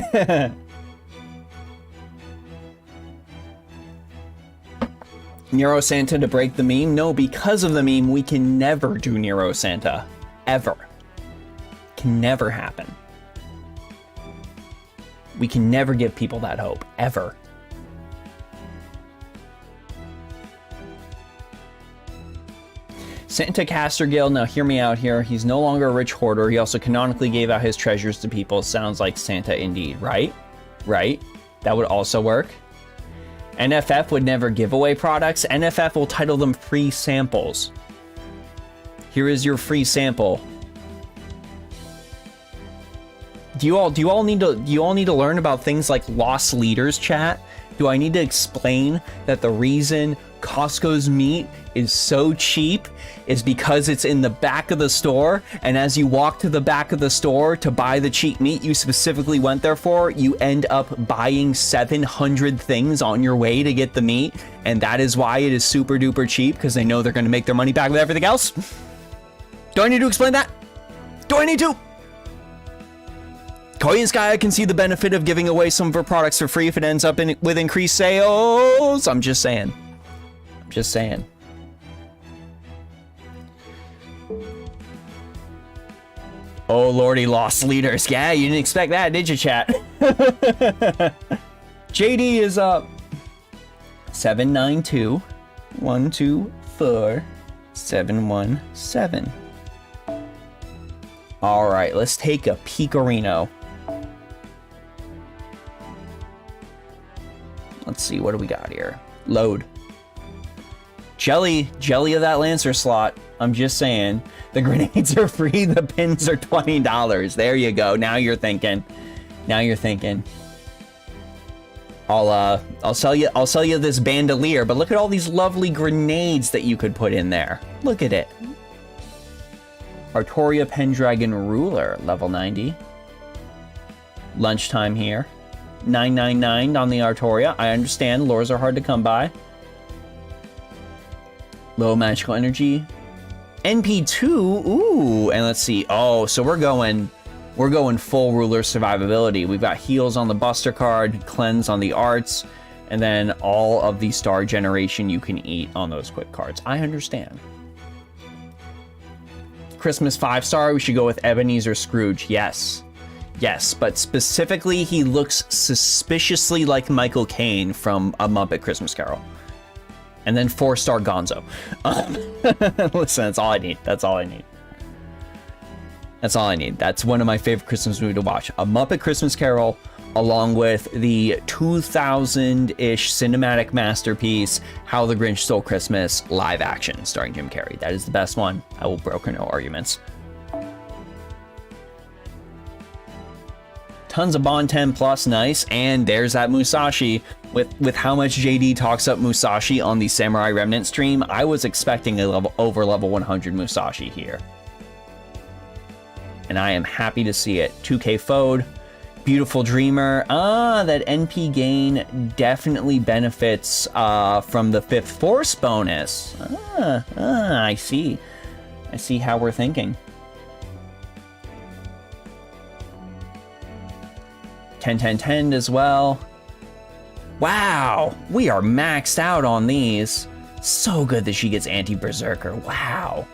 Nero Santa to break the meme? No, because of the meme, we can never do Nero Santa. Ever. Can never happen. We can never give people that hope. Ever. Santa Castergill, now hear me out here. He's no longer a rich hoarder. He also canonically gave out his treasures to people. Sounds like Santa indeed, right? Right? That would also work. NFF would never give away products. NFF will title them free samples. Here is your free sample. Do you all need to learn about things like lost leaders, chat? Do I need to explain that the reason Costco's meat is so cheap is because it's in the back of the store, and as you walk to the back of the store to buy the cheap meat you specifically went there for, you end up buying 700 things on your way to get the meat, and that is why it is super duper cheap, because they know they're going to make their money back with everything else? Do I need to explain that? Do I need to? Koyanskaya can see the benefit of giving away some of her products for free if it ends up with increased sales. I'm just saying. Just saying. Oh lordy, lost leaders. Yeah, you didn't expect that, did you, chat? JD is up. 792-124-717. All right, let's take a peekarino. Let's see, what do we got here? Load. Jelly of that Lancer slot. I'm just saying. The grenades are free, the pins are $20. There you go. Now you're thinking. I'll sell you this bandolier, but look at all these lovely grenades that you could put in there. Look at it. Artoria Pendragon Ruler, level 90. Lunchtime here. 999 on the Artoria. I understand, lures are hard to come by. Low magical energy. NP2, ooh, and let's see. Oh, so we're going full ruler survivability. We've got heals on the Buster card, cleanse on the arts, and then all of the star generation you can eat on those quick cards. I understand. Christmas 5-star, we should go with Ebenezer Scrooge. Yes, but specifically, he looks suspiciously like Michael Caine from A Muppet Christmas Carol. And then 4-star Gonzo. Listen, that's all I need. That's one of my favorite Christmas movies to watch. A Muppet Christmas Carol, along with the 2000-ish cinematic masterpiece, How the Grinch Stole Christmas, live action, starring Jim Carrey. That is the best one. I will broker no arguments. Tons of Bond 10 plus, nice. And there's that Musashi. With how much JD talks up Musashi on the Samurai Remnant stream, I was expecting a over level 100 Musashi here. And I am happy to see it. 2K Fode, Beautiful Dreamer. That NP gain definitely benefits from the 5th Force bonus. I see how we're thinking. 10 as well. Wow, we are maxed out on these. So good that she gets anti-berserker. Wow.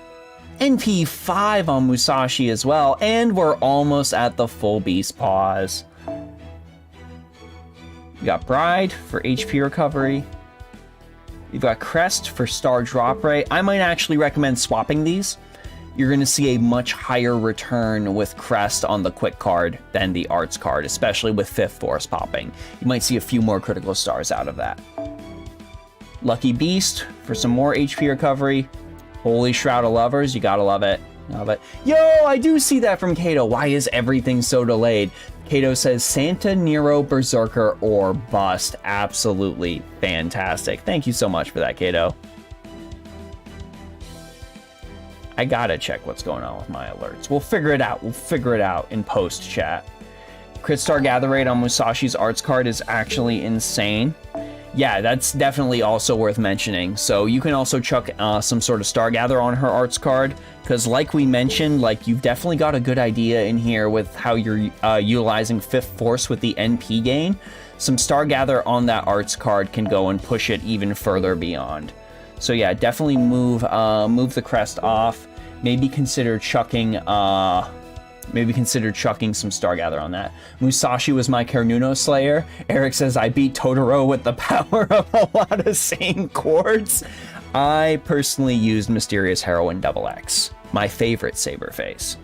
NP5 on Musashi as well, and we're almost at the full beast pause. We got Bride for HP recovery. You've got Crest for star drop rate. I might actually recommend swapping these. You're going to see a much higher return with Crest on the quick card than the arts card, especially with 5th Force popping. You might see a few more critical stars out of that. Lucky Beast for some more HP recovery. Holy Shroud of Lovers, you gotta love it. Yo, I do see that from Kato. Why is everything so delayed? Kato says Santa, Nero, Berserker, or Bust. Absolutely fantastic. Thank you so much for that, Kato. I gotta check what's going on with my alerts. We'll figure it out in post chat. Crit Star Gather Rate on Musashi's arts card is actually insane. Yeah, that's definitely also worth mentioning. So you can also chuck some sort of Star Gather on her arts card, because like we mentioned, like you've definitely got a good idea in here with how you're utilizing 5th Force with the NP gain. Some Star Gather on that arts card can go and push it even further beyond. So yeah, definitely move the crest off. Maybe consider chucking some Star Gather on that. Musashi was my Carnuno Slayer. Eric says I beat Totoro with the power of a lot of sane chords. I personally used Mysterious Heroine XX, my favorite saber face,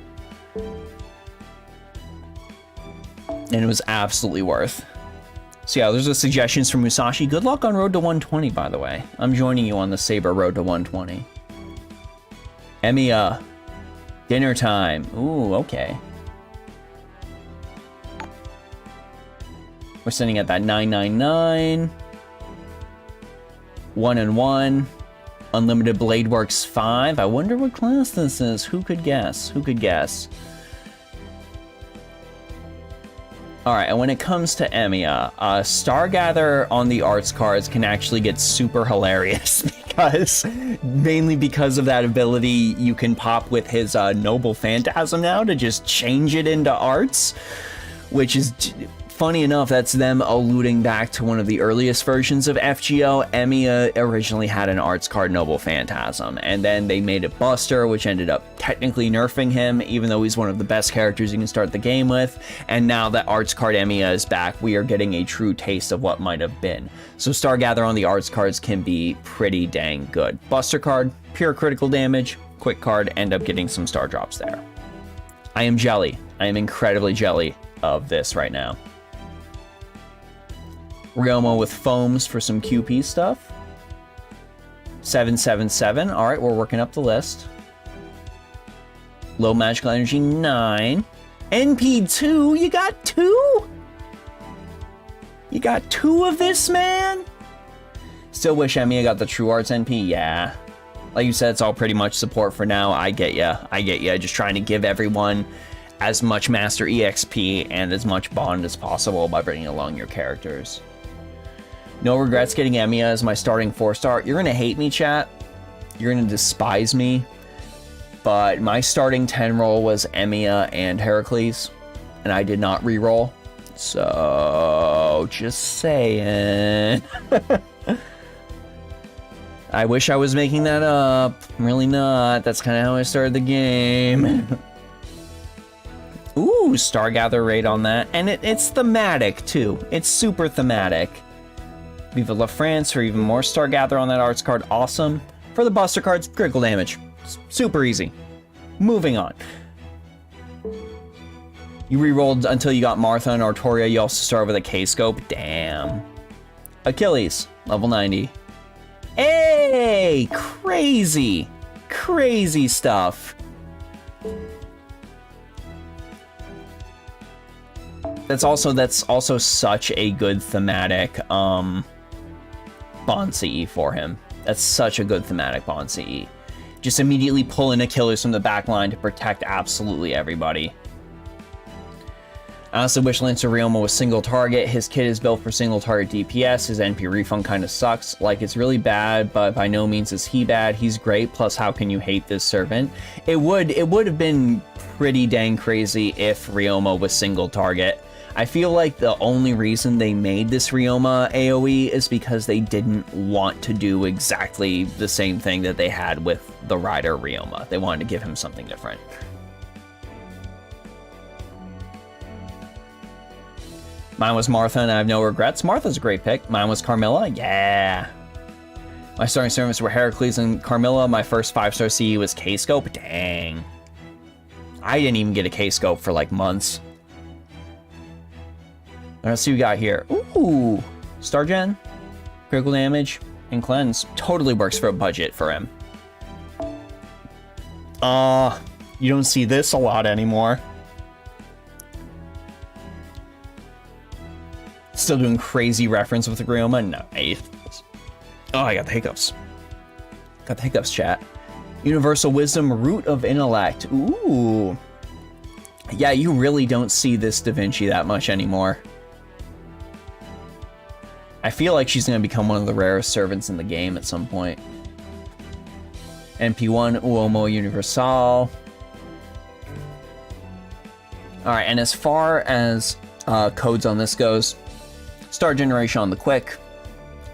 and it was absolutely worth. So yeah, those are suggestions from Musashi. Good luck on Road to 120, by the way. I'm joining you on the Saber Road to 120. Emiya, dinner time. Ooh, okay. We're sitting at that 999. 1-1. Unlimited Blade Works 5. I wonder what class this is. Who could guess? Alright, and when it comes to Emiya, Stargather on the arts cards can actually get super hilarious mainly because of that ability you can pop with his Noble Phantasm now to just change it into arts, which is funny enough, that's them alluding back to one of the earliest versions of FGO. Emiya originally had an arts card Noble Phantasm, and then they made it Buster, which ended up technically nerfing him, even though he's one of the best characters you can start the game with. And now that arts card Emiya is back, we are getting a true taste of what might have been. So Stargather on the arts cards can be pretty dang good. Buster card, pure critical damage. Quick card, end up getting some star drops there. I am jelly. I am incredibly jelly of this right now. Ryoma with foams for some QP stuff. 777. All right, we're working up the list. Low magical energy 9. NP2, you got 2? You got 2 of this, man? Still wish Emiya got the True Arts NP, yeah. Like you said, it's all pretty much support for now. I get ya. Just trying to give everyone as much Master EXP and as much bond as possible by bringing along your characters. No regrets getting Emiya as my starting 4-star. You're gonna hate me, chat. You're gonna despise me. But my starting 10 roll was Emiya and Heracles, and I did not re-roll. So, just saying. I wish I was making that up. I'm really not. That's kind of how I started the game. Ooh, Stargather raid on that. And it's thematic, too. It's super thematic. Viva La France for even more Stargather on that arts card. Awesome. For the Buster cards, critical damage. Super easy. Moving on. You re-rolled until you got Martha and Artoria. You also start with a K-Scope. Damn. Achilles, level 90. Hey! Crazy! Crazy stuff. That's also such a good thematic Bond CE for him. That's such a good thematic Bond CE. Just immediately pull in Achilles from the back line to protect absolutely everybody. I honestly wish Lancer Ryoma was single target. His kit is built for single target DPS. His NP refund kind of sucks. Like, it's really bad, but by no means is he bad. He's great, plus how can you hate this servant? It would have been pretty dang crazy if Ryoma was single target. I feel like the only reason they made this Ryoma AoE is because they didn't want to do exactly the same thing that they had with the Rider Ryoma. They wanted to give him something different. Mine was Martha, and I have no regrets. Martha's a great pick. Mine was Carmilla. Yeah. My starting servants were Heracles and Carmilla. My first 5-star CE was K-Scope. Dang. I didn't even get a K-Scope for like months. Let's see what we got here. Ooh. Star Gen, critical damage, and cleanse. Totally works for a budget for him. You don't see this a lot anymore. Still doing crazy reference with the Ryoma? Nice. Oh, I got the hiccups. Got the hiccups, chat. Universal Wisdom, Root of Intellect. Ooh. Yeah, you really don't see this Da Vinci that much anymore. I feel like she's going to become one of the rarest servants in the game at some point. NP1, Uomo Universal. Alright, and as far as codes on this goes, Star Generation on the quick.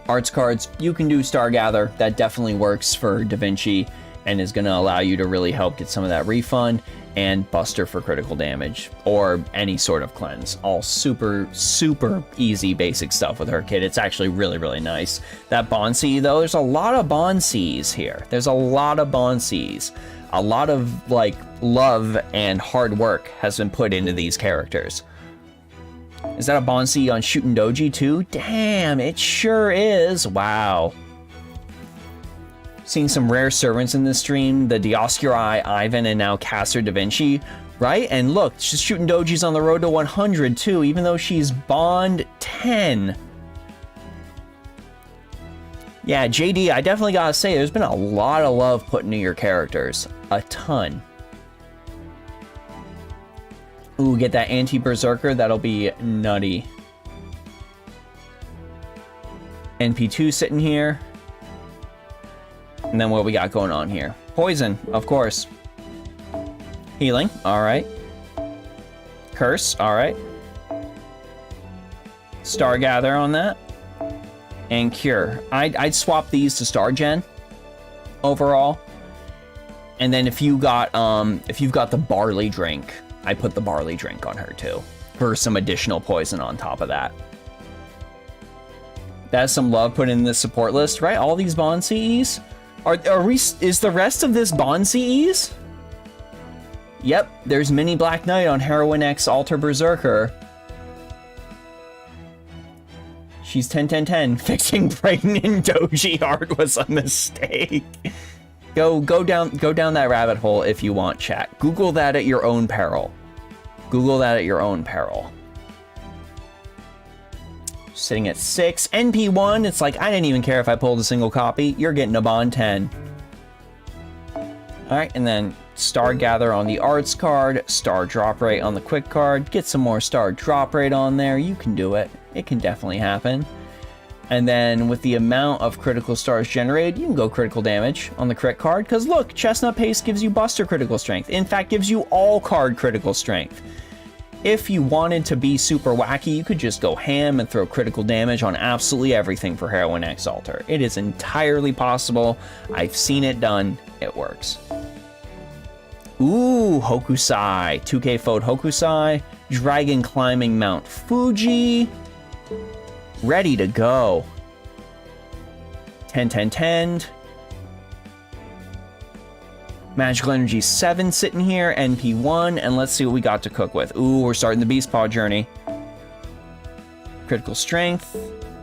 Arts cards, you can do Star Gather. That definitely works for Da Vinci and is going to allow you to really help get some of that refund. And Buster for critical damage, or any sort of cleanse. All super, super easy basic stuff with her kit. It's actually really, really nice. That Bond C, though, there's a lot of Bond Cs here. There's a lot of Bond Cs. A lot of, like, love and hard work has been put into these characters. Is that a Bond C on Shootin' Doji, too? Damn, it sure is. Wow. Seeing some rare servants in this stream, the Dioscuri, Ivan, and now Caster Da Vinci, right? And look, she's shooting dojis on the road to 100 too, even though she's Bond 10. Yeah, JD, I definitely gotta say, there's been a lot of love put into your characters. A ton. Ooh, get that anti-berserker, that'll be nutty. NP2 sitting here. And then what we got going on here? Poison, of course. Healing, alright. Curse, alright. Star Gather on that. And Cure. I'd swap these to Star Gen overall. And then if you've got the Barley Drink, I put the Barley Drink on her too. For some additional poison on top of that. That's some love put in this support list, right? All these Bond CEs? Is the rest of this Bond CEs? Yep, there's Mini Black Knight on Heroine X Alter Berserker. She's 10. Fixing pregnant doji art was a mistake. Go down that rabbit hole if you want, chat. Google that at your own peril. Google that at your own peril. Sitting at 6. NP1, it's like, I didn't even care if I pulled a single copy. You're getting a bond 10. Alright, and then Star Gather on the arts card, Star Drop Rate on the quick card. Get some more Star Drop Rate on there. You can do it. It can definitely happen. And then with the amount of critical stars generated, you can go critical damage on the crit card. Because look, Chestnut Paste gives you Buster critical strength. In fact, gives you all card critical strength. If you wanted to be super wacky, you could just go ham and throw critical damage on absolutely everything for Heroine X Alter. It is entirely possible. I've seen it done. It works. Ooh, Hokusai. 2K Fold Hokusai. Dragon Climbing Mount Fuji. Ready to go. 10. Magical Energy 7 sitting here. NP1. And let's see what we got to cook with. Ooh, we're starting the Beast Paw journey. Critical Strength.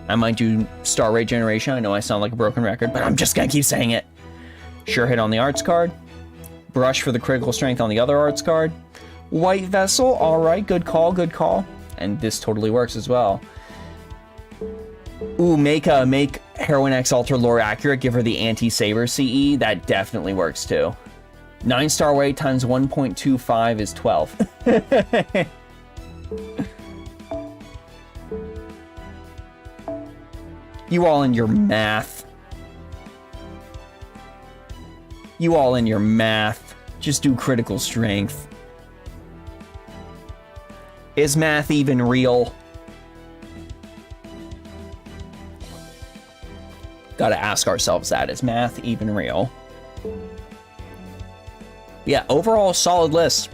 I might do Star Rate Generation. I know I sound like a broken record, but I'm just gonna keep saying it. Sure Hit on the arts card. Brush for the critical strength on the other arts card. White Vessel. All right, good call, good call. And this totally works as well. Ooh, make Heroine X Alter lore accurate. Give her the anti-saber CE. That definitely works too. 9-star weight times 1.25 is 12. You all in your math. You all in your math. Just do critical strength. Is math even real? Gotta ask ourselves that. Is math even real? Yeah, overall, solid list.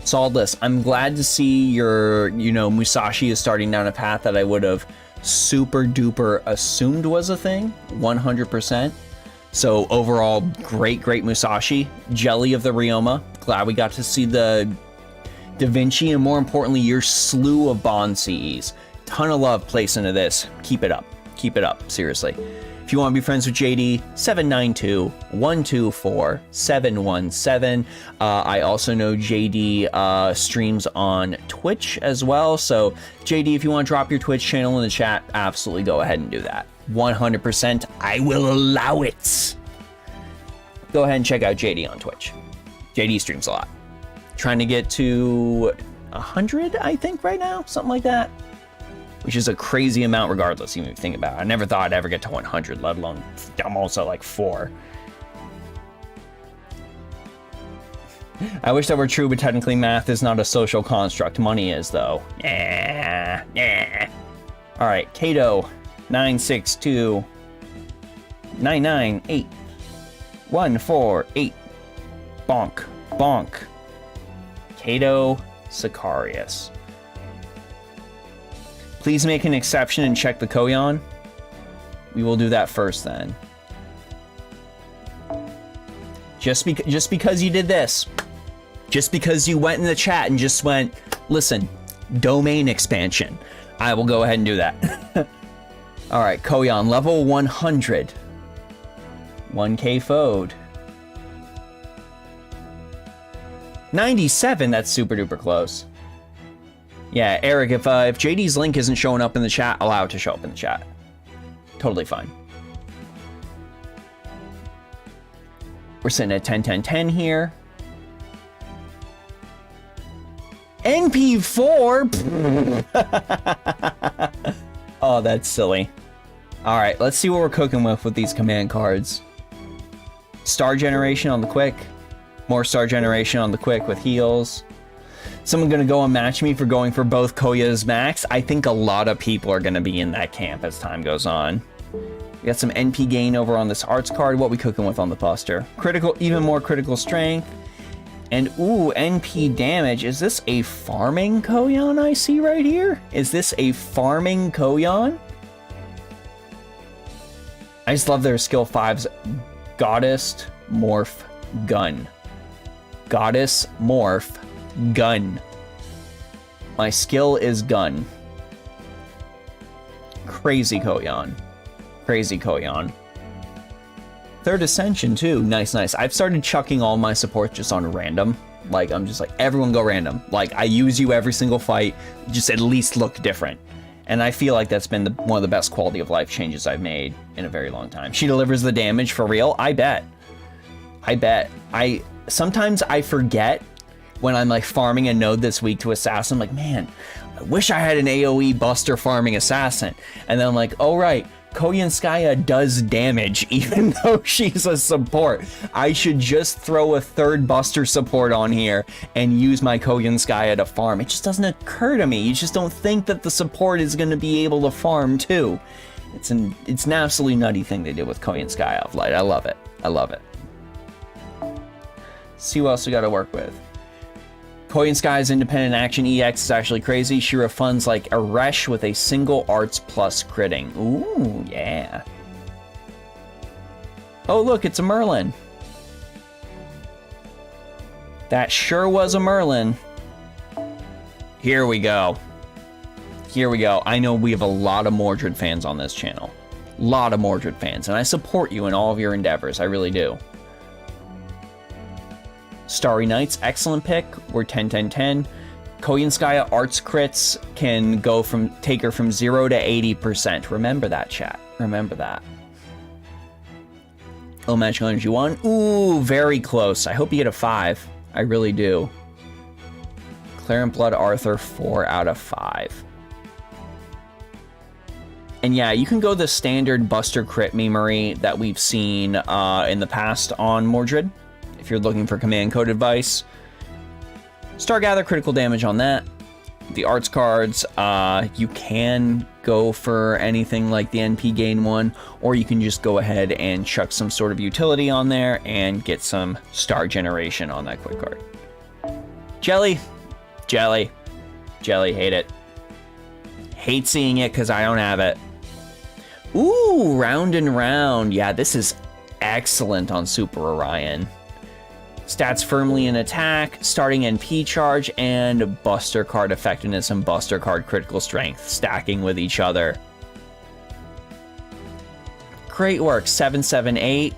Solid list. I'm glad to see your, Musashi is starting down a path that I would have super duper assumed was a thing. 100%. So overall, great Musashi. Jelly of the Ryoma. Glad we got to see the Da Vinci, and more importantly, your slew of Bond CEs. Ton of love placed into this. Keep it up. Keep it up. Seriously. If you want to be friends with JD, 792-124-717. I also know JD streams on Twitch as well. So JD, if you want to drop your Twitch channel in the chat, absolutely go ahead and do that. 100%. I will allow it. Go ahead and check out JD on Twitch. JD streams a lot. Trying to get to 100, I think, right now. Something like that. Which is a crazy amount regardless, even if you think about it. I never thought I'd ever get to 100, let alone I'm also like 4. I wish that were true, but technically math is not a social construct. Money is, though. Yeah. All right, Kato, 962 998 148. Bonk. Kato Sicarius. Please make an exception and check the Koyan. We will do that first then. Just because you did this. Just because you went in the chat and just went, listen, domain expansion. I will go ahead and do that. All right, Koyan, level 100. 1K Fode. 97, that's super duper close. Yeah, Eric, if JD's link isn't showing up in the chat, allow it to show up in the chat. Totally fine. We're sitting at 10 here. NP4? Oh, that's silly. All right, let's see what we're cooking with these command cards. Star generation on the quick. More star generation on the quick with heals. Someone gonna go and match me for going for both Koya's max. I think a lot of people are gonna be in that camp as time goes on. We got some NP gain over on this arts card. What we cooking with on the Buster? Critical, even more critical strength. And ooh, NP damage. Is this a farming Koyan I see right here? Is this a farming Koyan? I just love their skill 5's Goddess Morph Gun. Goddess Morph Gun. My skill is gun. Crazy Koyan. Crazy Koyan. Third Ascension too. Nice, nice. I've started chucking all my supports just on random. Like, I'm just like, everyone go random. Like, I use you every single fight, just at least look different. And I feel like that's been one of the best quality of life changes I've made in a very long time. She delivers the damage for real? I bet. Sometimes I forget when I'm like farming a node that's weak to assassin. I'm like, man, I wish I had an AoE buster farming assassin. And then I'm like, oh right, Koyanskaya does damage even though she's a support. I should just throw a third buster support on here and use my Koyanskaya to farm. It just doesn't occur to me. You just don't think that the support is going to be able to farm too. It's an absolutely nutty thing they did with Koyanskaya of Light. I love it. I love it. See what else we got to work with. Koyanskaya's independent action EX is actually crazy. She refunds like a Resh with a single arts plus critting. Ooh, yeah. Oh, look, it's a Merlin. That sure was a Merlin. Here we go. Here we go. I know we have a lot of Mordred fans on this channel. A lot of Mordred fans, and I support you in all of your endeavors. I really do. Starry Nights, excellent pick. We're 10-10-10. Koyanskaya arts crits can go take her from 0 to 80%. Remember that, chat. Remember that. Oh, Magical Energy 1. Ooh, very close. I hope you get a 5. I really do. Clarent Blood Arthur, 4 out of 5. And yeah, you can go the standard Buster crit memory that we've seen in the past on Mordred. If you're looking for command code advice, Stargather critical damage on that. The arts cards, you can go for anything like the NP gain 1, or you can just go ahead and chuck some sort of utility on there and get some star generation on that quick card. Jelly, hate it. Hate seeing it because I don't have it. Ooh, Round and Round. Yeah, this is excellent on Super Orion. Stats firmly in attack, starting NP charge, and Buster card effectiveness and Buster card critical strength stacking with each other. Great work. 778.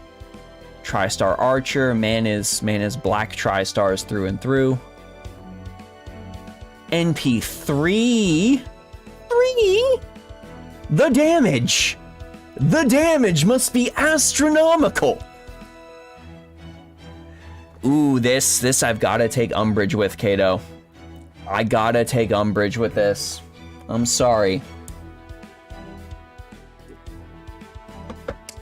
Tri-Star Archer. Man is black Tri-Stars through and through. NP 3. The damage. The damage must be astronomical. Ooh, this I've got to take umbrage with, Kato. I gotta take umbrage with this. I'm sorry.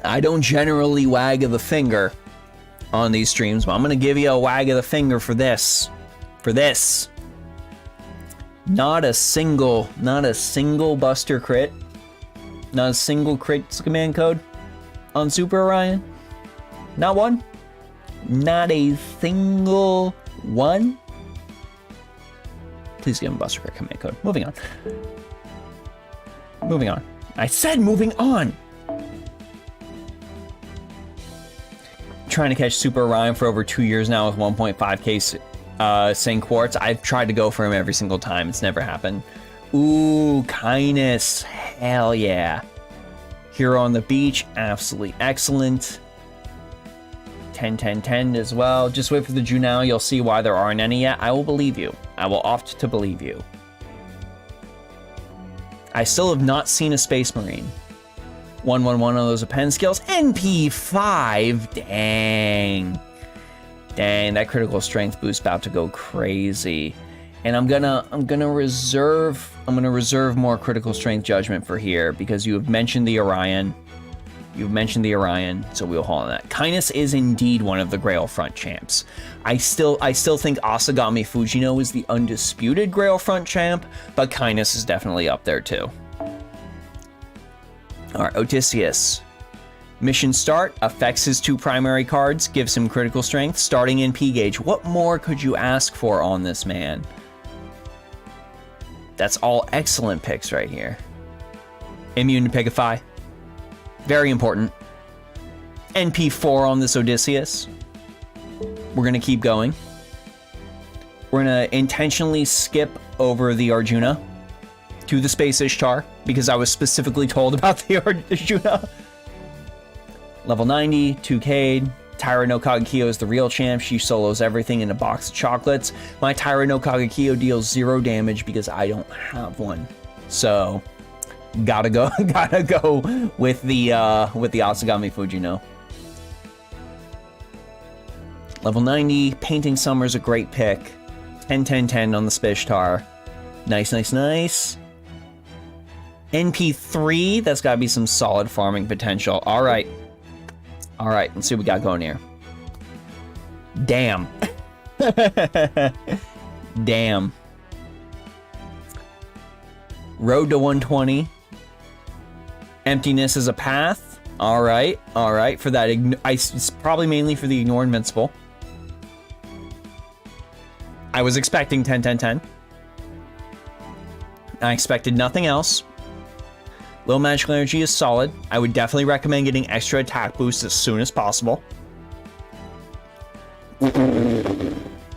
I don't generally wag of the finger on these streams, but I'm gonna give you a wag of the finger for this. For this. Not a single Buster crit. Not a single crit command code on Super Orion. Not one. Not a single one. Please give him Buster crit command code. Moving on. Moving on. I said moving on. Trying to catch Super Orion for over 2 years now with 1.5k St. Quartz. I've tried to go for him every single time. It's never happened. Ooh, Kindness. Hell yeah. Hero on the Beach. Absolutely excellent. 10-10-10 as well. Just wait for the Junao. You'll see why there aren't any yet. I will believe you. I will opt to believe you. I still have not seen a Space Marine. 1-1-1 on those pen skills. NP5. Dang. Dang, that critical strength boost about to go crazy. And I'm gonna reserve more critical strength judgment for here because you have mentioned the Orion. You've mentioned the Orion, so we'll hold on that. Kindness is indeed one of the Grail front champs. I still think Asagami Fujino is the undisputed Grail front champ, but Kindness is definitely up there too. Alright, Odysseus. Mission start, affects his 2 primary cards, gives him critical strength, starting in P gauge. What more could you ask for on this man? That's all excellent picks right here. Immune to Pegify. Very important. NP4 on this Odysseus. We're going to keep going. We're going to intentionally skip over the Arjuna to the Space Ishtar because I was specifically told about the Arjuna. Level 90, 2K'd. Taira no Kagekyo is the real champ. She solos everything in a box of chocolates. My Taira no Kagekyo deals 0 damage because I don't have one. So, gotta go with the Asagami Fujino. Level 90, Painting Summer's a great pick. 10, 10, 10 on the Spishtar. Nice, nice, nice. NP3, that's gotta be some solid farming potential. Alright. Alright, let's see what we got going here. Damn. Damn. Road to 120. Emptiness is a path. Alright, alright. For that, it's probably mainly for the Ignore Invincible. I was expecting 10, 10, 10. I expected nothing else. Low magical energy is solid. I would definitely recommend getting extra attack boosts as soon as possible.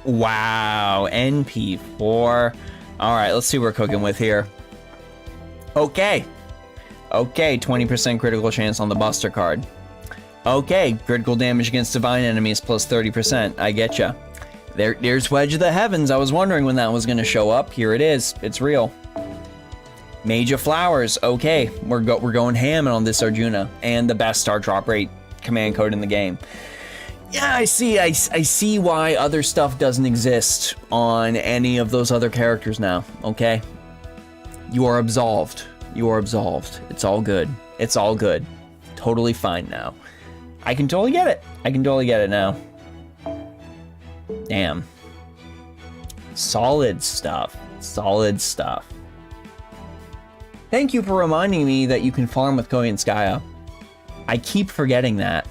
Wow, NP4. Alright, let's see what we're cooking with here. Okay. Okay, 20% critical chance on the Buster card. Okay, critical damage against divine enemies plus 30%. I getcha. There's Wedge of the Heavens. I was wondering when that was going to show up. Here it is. It's real. Mage of Flowers. Okay, we're going ham on this Arjuna. And the best star drop rate command code in the game. Yeah, I see why other stuff doesn't exist on any of those other characters now. Okay? You are absolved. You are absolved. It's all good. It's all good. Totally fine now. I can totally get it. I can totally get it now. Damn. Solid stuff. Solid stuff. Thank you for reminding me that you can farm with Koyanskaya. I keep forgetting that.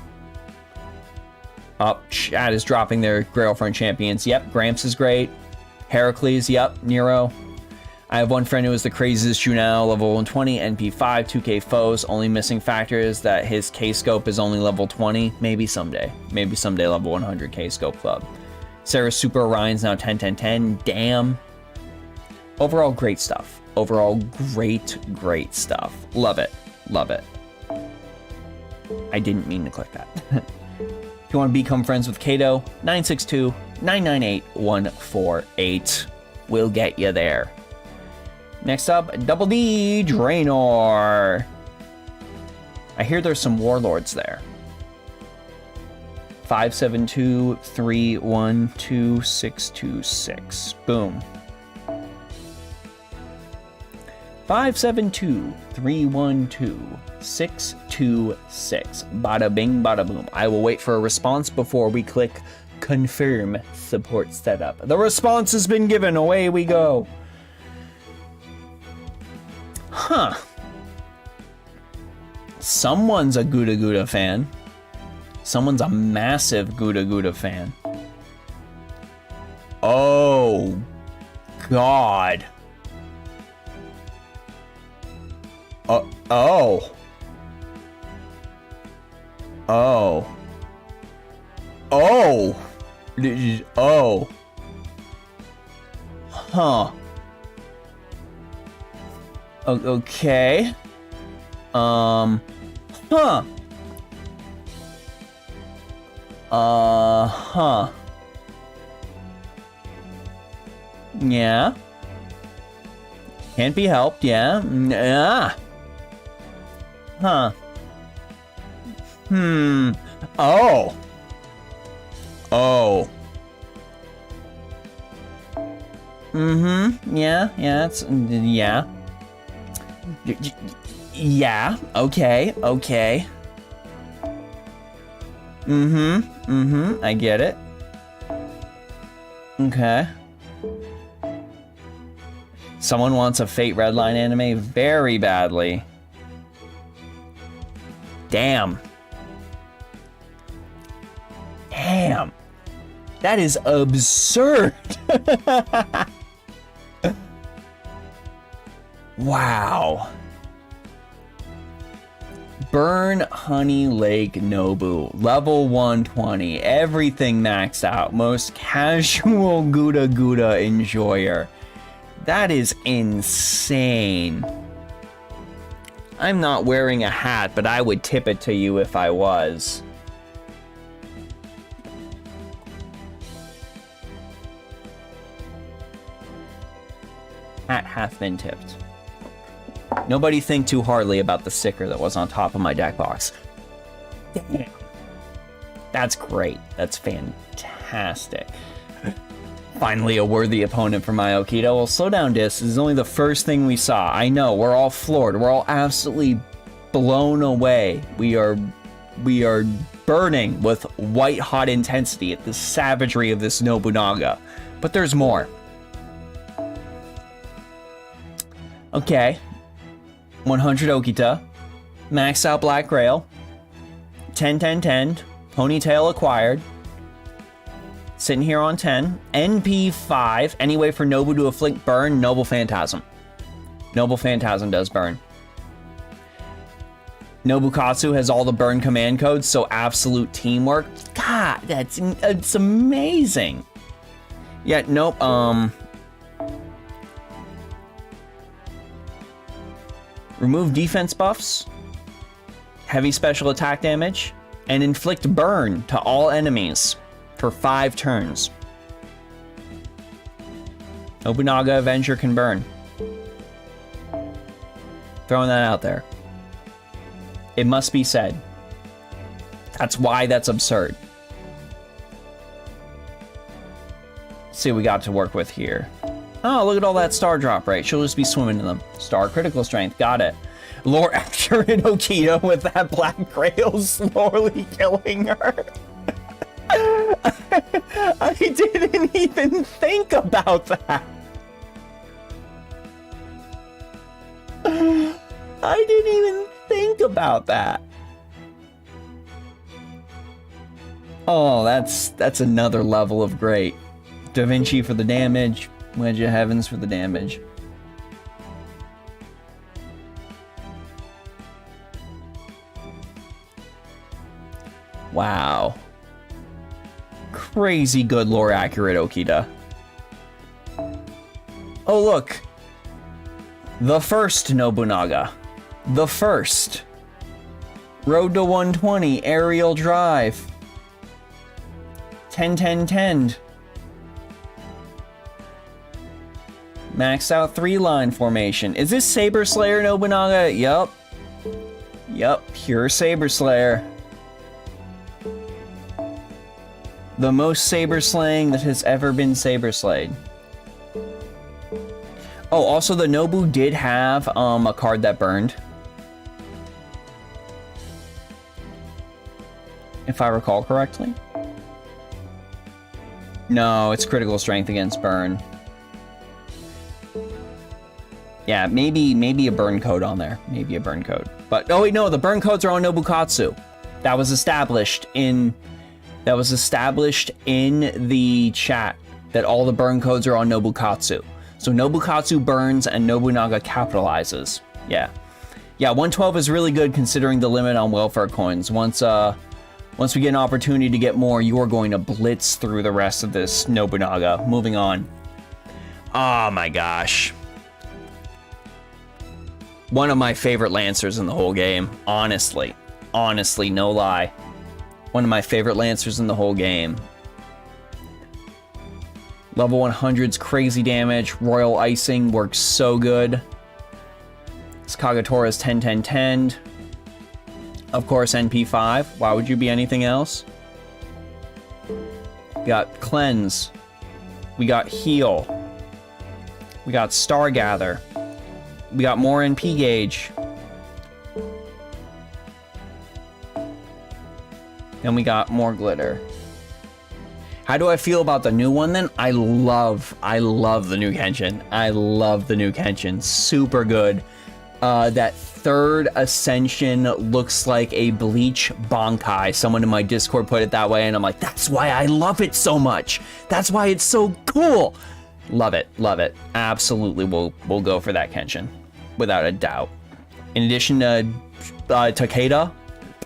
Oh, chat is dropping their girlfriend champions. Yep, Gramps is great. Heracles, yep, Nero. I have one friend who is the craziest Shu now, level 120, NP5, 2K foes. Only missing factor is that his K-scope is only level 20. Maybe someday. Maybe someday level 100 K-scope club. Sarah's Super Orion's now 10, 10, 10. Damn. Overall, great stuff. Overall, great stuff. Love it. Love it. I didn't mean to click that. If you want to become friends with Kato, 962-998-148. We'll get you there. Next up, Double D, Draenor. I hear there's some warlords there. 572-312-626. Boom. 572-312-626. Bada bing, bada boom. I will wait for a response before we click confirm support setup. The response has been given. Away we go. Huh. Someone's a Gouda Gouda fan. Someone's a massive Gouda Gouda fan. Oh, God. Oh. Oh. Oh. Oh. Huh. Okay. Huh. Huh. Yeah. Can't be helped, yeah. Yeah. Huh. Oh. Oh. Yeah, it's, yeah. Yeah, okay. I get it. Okay. Someone wants a Fate Redline anime very badly. Damn. That is absurd. Wow. Burn Honey Lake Nobu, level 120, everything maxed out, most casual Gouda Gouda enjoyer. That is insane. I'm not wearing a hat, but I would tip it to you if I was. Hat hath been tipped. Nobody think too hardly about the sticker that was on top of my deck box. Damn. That's great. That's fantastic. Finally a worthy opponent for my Okita. Well, slow down, Dis. This is only the first thing we saw. I know, we're all floored. We're all absolutely blown away. We are burning with white-hot intensity at the savagery of this Nobunaga. But there's more. Okay. 100 Okita. Maxed out Black Grail. 10-10-10. Ponytail acquired. Sitting here on 10. NP5. Any way for Nobu to afflict burn? Noble Phantasm. Noble Phantasm does burn. Nobukatsu has all the burn command codes, so absolute teamwork. God, it's amazing. Yeah, nope. Remove defense buffs, heavy special attack damage, and inflict burn to all enemies for 5 turns. Nobunaga Avenger can burn. Throwing that out there. It must be said. That's why that's absurd. Let's see what we got to work with here. Oh, look at all that star drop rate. She'll just be swimming in them. Star critical strength. Got it. Lore accurate Okita with that Black Grail slowly killing her. I didn't even think about that. I didn't even think about that. Oh, that's another level of great. Da Vinci for the damage. Wedge of Heavens for the damage. Wow. Crazy good lore accurate Okita. Oh, look. The first Nobunaga. The first. Road to 120, aerial drive. 10-10-10. Maxed out 3-line formation. Is this Saber Slayer Nobunaga? Yup. Yup, pure Saber Slayer. The most saber slaying that has ever been saber slayed. Oh, also the Nobu did have a card that burned. If I recall correctly. No, it's critical strength against burn. Yeah, maybe a burn code on there. Maybe a burn code. But oh wait, no, the burn codes are on Nobukatsu. That was established in the chat that all the burn codes are on Nobukatsu. So Nobukatsu burns and Nobunaga capitalizes. Yeah. Yeah, 112 is really good considering the limit on welfare coins. Once we get an opportunity to get more, you are going to blitz through the rest of this Nobunaga. Moving on. Oh my gosh. One of my favorite Lancers in the whole game. Honestly. Honestly, no lie. One of my favorite Lancers in the whole game. Level 100's crazy damage. Royal Icing works so good. This Kagatora's 10-10-10. Of course, NP5. Why would you be anything else? We got Cleanse. We got Heal. We got Stargather. We got more NP gauge. And we got more glitter. How do I feel about the new one then? I love the new Kenshin. I love the new Kenshin. Super good. That third ascension looks like a Bleach Bankai. Someone in my Discord put it that way, and I'm like, that's why I love it so much. That's why it's so cool. Love it, love it. Absolutely, we'll go for that Kenshin, without a doubt. In addition to Takeda,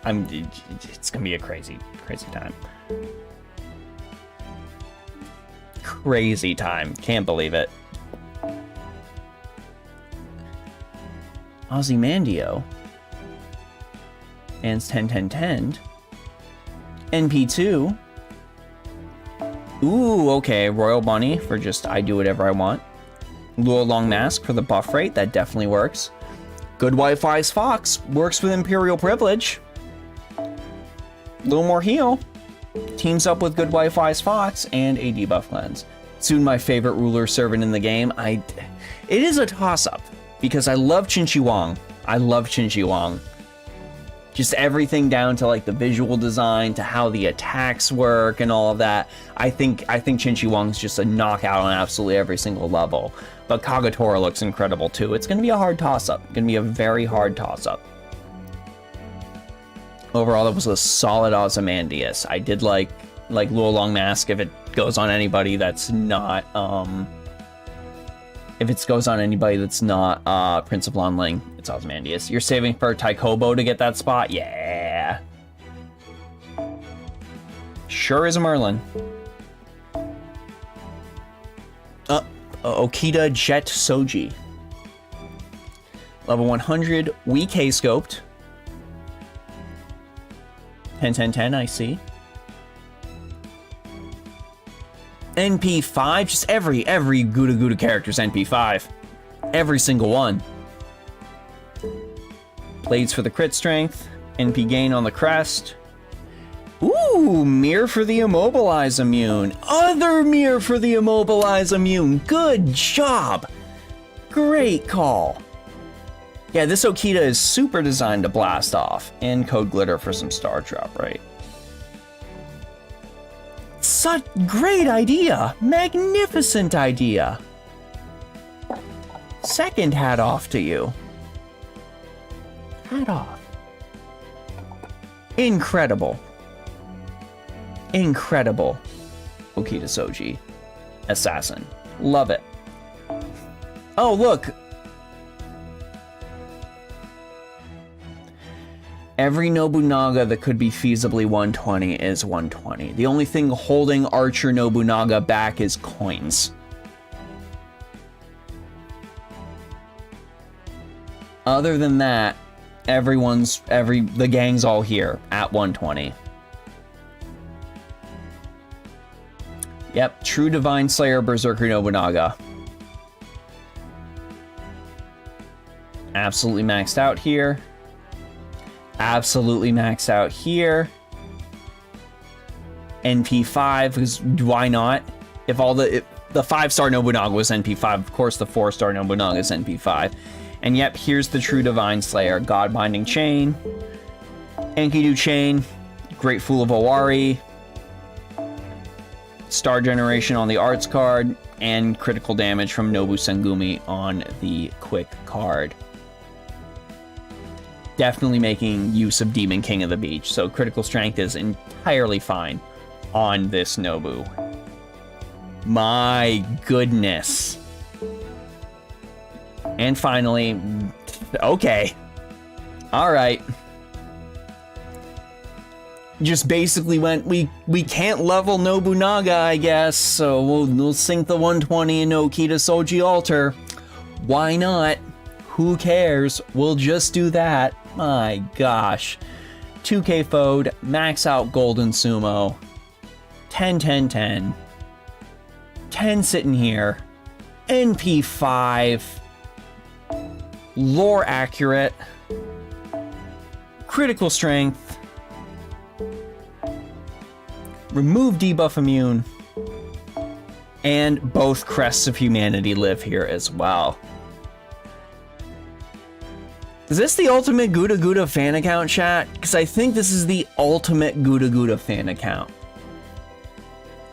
it's gonna be a crazy time. Crazy time. Can't believe it. Ozymandio. And 10-10-10. NP2. Ooh, okay. Royal Bunny for just I do whatever I want. Lure Long Mask for the buff rate. That definitely works. Good Wi-Fi's Fox. Works with Imperial Privilege. A little more heal. Teams up with Good Wi-Fi's Fox and a debuff cleanse. Soon my favorite ruler servant in the game. It is a toss-up because I love Qin Wang. I love Qin Wang. Just everything down to like the visual design, to how the attacks work and all of that. I think Qin Wang's just a knockout on absolutely every single level. But Kagatora looks incredible too. It's going to be a hard toss-up. Going to be a very hard toss-up. Overall, that was a solid Ozymandias. I did like Lure Long Mask if it goes on anybody that's not Prince of Lanling, it's Ozymandias. You're saving for Taikobo to get that spot? Yeah. Sure is a Merlin. Okita Jet Soji. Level 100, weak K-scoped. 10-10-10, I see. NP5, just every Gouda character's NP5. Every single one. Blades for the crit strength. NP gain on the crest. Ooh, mirror for the immobilize immune. Other mirror for the immobilize immune. Good job. Great call. Yeah, this Okita is super designed to blast off. And Code Glitter for some star drop, right? Such great idea. Magnificent idea. Second hat off to you. Hat off. Incredible. Incredible. Okita Soji. Assassin. Love it. Oh, look. Every Nobunaga that could be feasibly 120 is 120. The only thing holding Archer Nobunaga back is coins. Other than that, the gang's all here at 120. Yep, true Divine Slayer Berserker Nobunaga. Absolutely maxed out here. Absolutely maxed out here. NP5, because why not? If the 5-star Nobunaga was NP5, of course the 4-star Nobunaga is NP5. And yep, here's the true Divine Slayer. God Binding Chain. Enkidu Chain. Great Fool of Owari. Star Generation on the arts card. And critical damage from Nobu Sengumi on the quick card. Definitely making use of Demon King of the Beach. So critical strength is entirely fine on this Nobu. My goodness. And finally, okay. All right. Just basically went, we can't level Nobunaga, I guess, so we'll sink the 120 in Okita Soji Altar. Why not? Who cares? We'll just do that. My gosh. 2K Fode, max out Golden Sumo. 10-10-10. 10 sitting here. NP5. Lore accurate. Critical strength. Remove debuff immune. And both Crests of Humanity live here as well. Is this the ultimate Gouda Gouda fan account, chat? Because I think this is the ultimate Gouda Gouda fan account.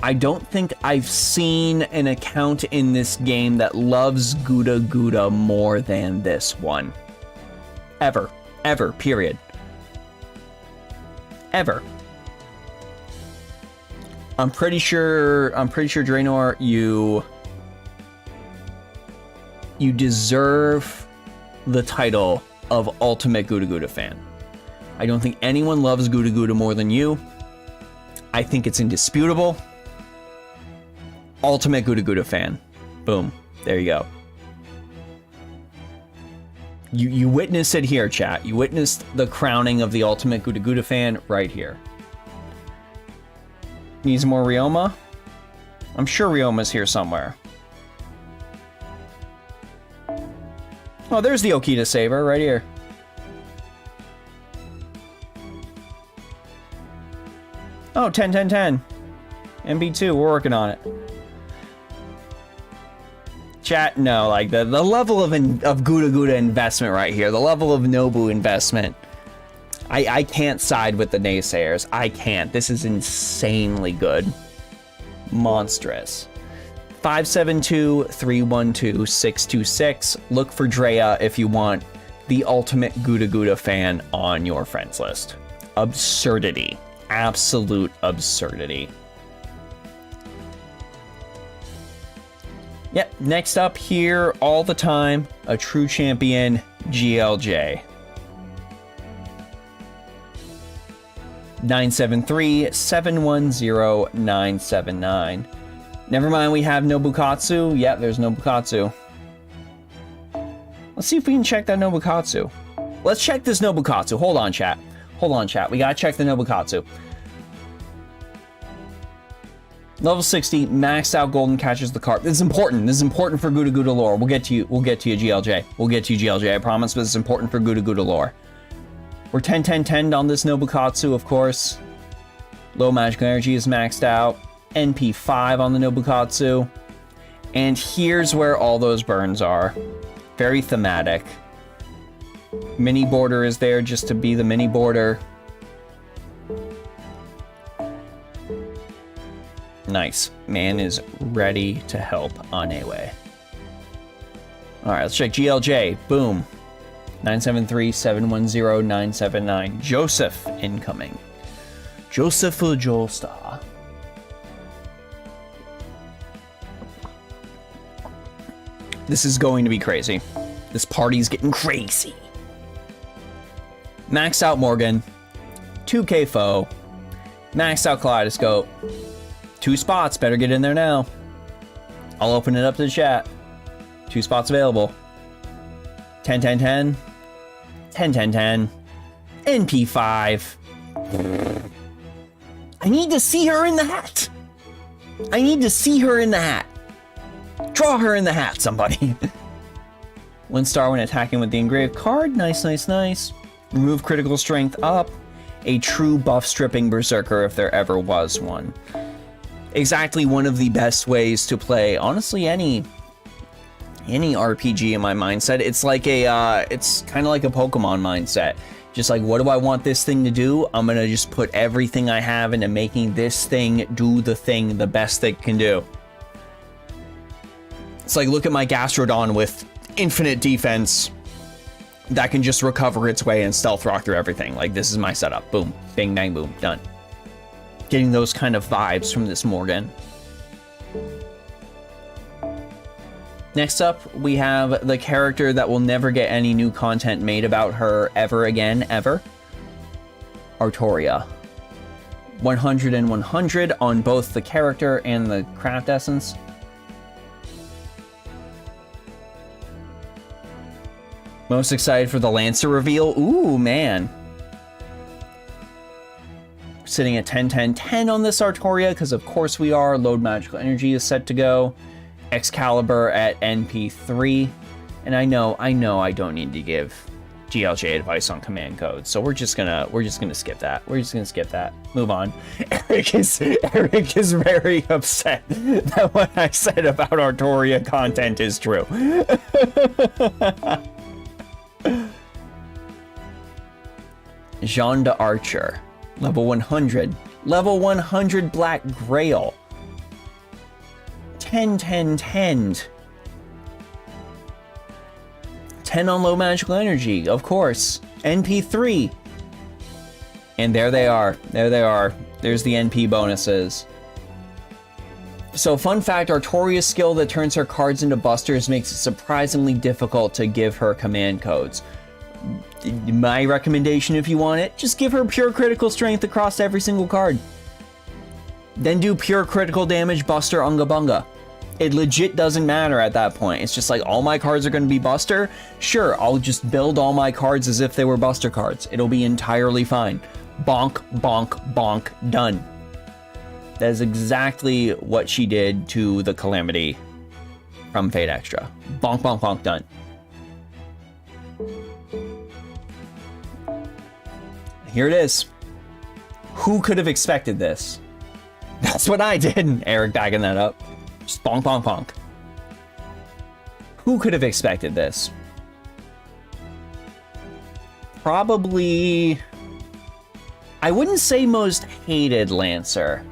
I don't think I've seen an account in this game that loves Gouda Gouda more than this one. Ever. Ever. Period. Ever. I'm pretty sure, Draenor, you deserve the title of Ultimate Gouda Gouda fan. I don't think anyone loves Gouda Gouda more than you. I think it's indisputable. Ultimate Gouda Gouda fan. Boom. There you go. You witnessed it here, chat. You witnessed the crowning of the ultimate Guda Guda fan right here. Needs more Ryoma? I'm sure Ryoma's here somewhere. Oh, there's the Okita Saber right here. Oh, 10, 10, 10. MB2, we're working on it. Chat, no, like the level of Guda Guda investment right here, the level of Nobu investment. I can't side with the naysayers. I can't. This is insanely good. Monstrous. 572-312-626. Look for Drea if you want the ultimate Guda Guda fan on your friends list. Absurdity. Absolute absurdity. Yep, next up here, all the time, a true champion, GLJ. 973-710-979. Never mind, we have Nobukatsu. Yeah, there's Nobukatsu. Let's see if we can check that Nobukatsu. Let's check this Nobukatsu. Hold on, chat. Hold on, chat. We gotta check the Nobukatsu. Level 60, maxed out golden catches the card. This is important. This is important for Guda Guda lore. We'll get to you. We'll get to you, GLJ. We'll get to you, GLJ. I promise, but this is important for Guda Guda lore. We're 10-10-10 on this Nobukatsu, of course. Low magical energy is maxed out. NP5 on the Nobukatsu. And here's where all those burns are. Very thematic. Mini border is there just to be the mini border. Nice. Man is ready to help Anewe. Alright, let's check GLJ. Boom. 973-710-979. Joseph incoming. Joseph Joestar. This is going to be crazy. This party's getting crazy. Max out Morgan. 2K foe. Max out Kaleidoscope. 2 spots, better get in there now. I'll open it up to the chat. 2 spots available. 10-10-10. 10-10-10. NP5. I need to see her in the hat. I need to see her in the hat. Draw her in the hat, somebody. 1 star when attacking with the engraved card. Nice, nice, nice. Remove critical strength up. A true buff stripping berserker if there ever was one. Exactly one of the best ways to play, honestly, any RPG in my mindset. It's like it's kind of like a Pokemon mindset. Just like, what do I want this thing to do? I'm gonna just put everything I have into making this thing do the thing the best it can do. It's like, look at my Gastrodon with infinite defense that can just recover its way and stealth rock through everything. Like, this is my setup. Boom, bang, bang, boom, done. Getting those kind of vibes from this Morgan. Next up, we have the character that will never get any new content made about her ever again, ever. Artoria. 100 and 100 on both the character and the craft essence. Most excited for the Lancer reveal? Ooh, man. Sitting at 10-10-10 on this Artoria, because of course we are. Load magical energy is set to go. Excalibur at NP3. And I know I don't need to give GLJ advice on command codes, so we're just gonna skip that. We're just gonna skip that. Move on. Eric is very upset that what I said about Artoria content is true. Jean d'Archer. Level 100. Level 100 Black Grail. 10-10-10. 10 on low magical energy, of course. NP3. And there they are. There they are. There's the NP bonuses. So, fun fact, Artoria's skill that turns her cards into busters makes it surprisingly difficult to give her command codes. My recommendation, if you want it, just give her pure critical strength across every single card. Then do pure critical damage Buster Unga Bunga. It legit doesn't matter at that point. It's just like, all my cards are going to be Buster. Sure, I'll just build all my cards as if they were Buster cards. It'll be entirely fine. Bonk, bonk, bonk, done. That is exactly what she did to the Calamity from Fate Extra. Bonk, bonk, bonk, done. Here it is. Who could have expected this? That's what I did. Eric backing that up. Just bonk, bonk, bonk. Who could have expected this? Probably... I wouldn't say most hated Lancer.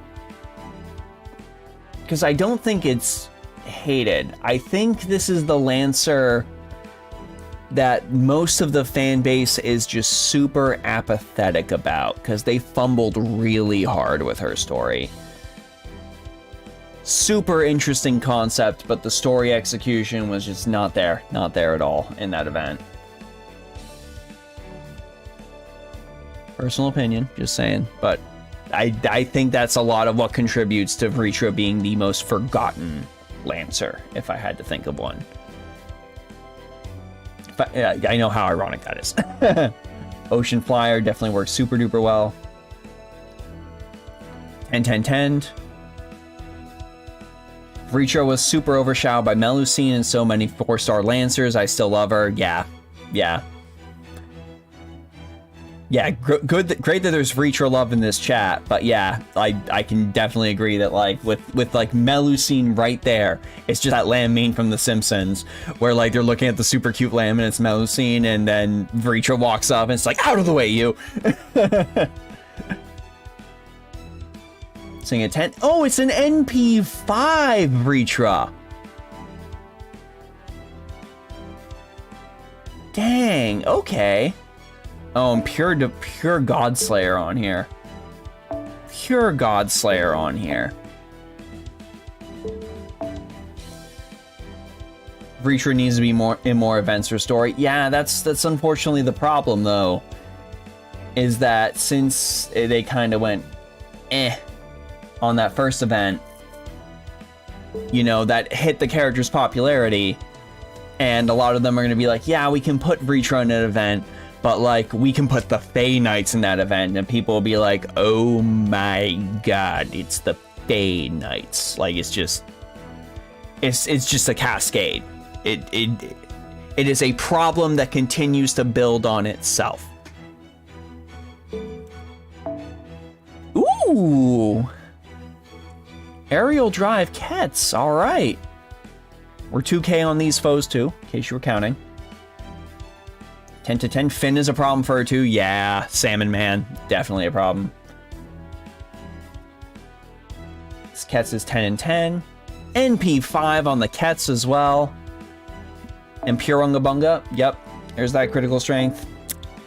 Because I don't think it's hated. I think this is the Lancer that most of the fan base is just super apathetic about, because they fumbled really hard with her story. Super interesting concept, but the story execution was just not there at all in that event. Personal opinion, just saying, but I think that's a lot of what contributes to Vritra being the most forgotten Lancer, if I had to think of one. But I know how ironic that is. Ocean Flyer definitely works super duper well. 10-10-10. Vritra was super overshadowed by Melusine and so many 4-star Lancers. I still love her. Yeah. Great that there's Vritra love in this chat, but yeah, I can definitely agree that like with like Melusine right there, it's just that lamb meme from The Simpsons where like they're looking at the super cute lamb and it's Melusine, and then Vritra walks up and it's like, out of the way, you. Sing at 10. Oh, it's an NP5 Vritra. Dang. Okay. Oh, and pure Godslayer on here. Pure Godslayer on here. Vritra needs to be in more events for story. Yeah, that's unfortunately the problem though. Is that since they kind of went on that first event, you know, that hit the character's popularity, and a lot of them are going to be like, yeah, we can put Vritra in an event, but like we can put the Fey Knights in that event, and people will be like, oh my god, it's the Fey Knights. Like it's just a cascade. It is a problem that continues to build on itself. Ooh. Aerial Drive Kets, all right. We're 2k on these foes too, in case you were counting. 10-10, Finn is a problem for her too. Yeah, Salmon Man, definitely a problem. This Kets is 10-10. NP5 on the Kets as well. And Pure Unga Bunga, yep. There's that critical strength.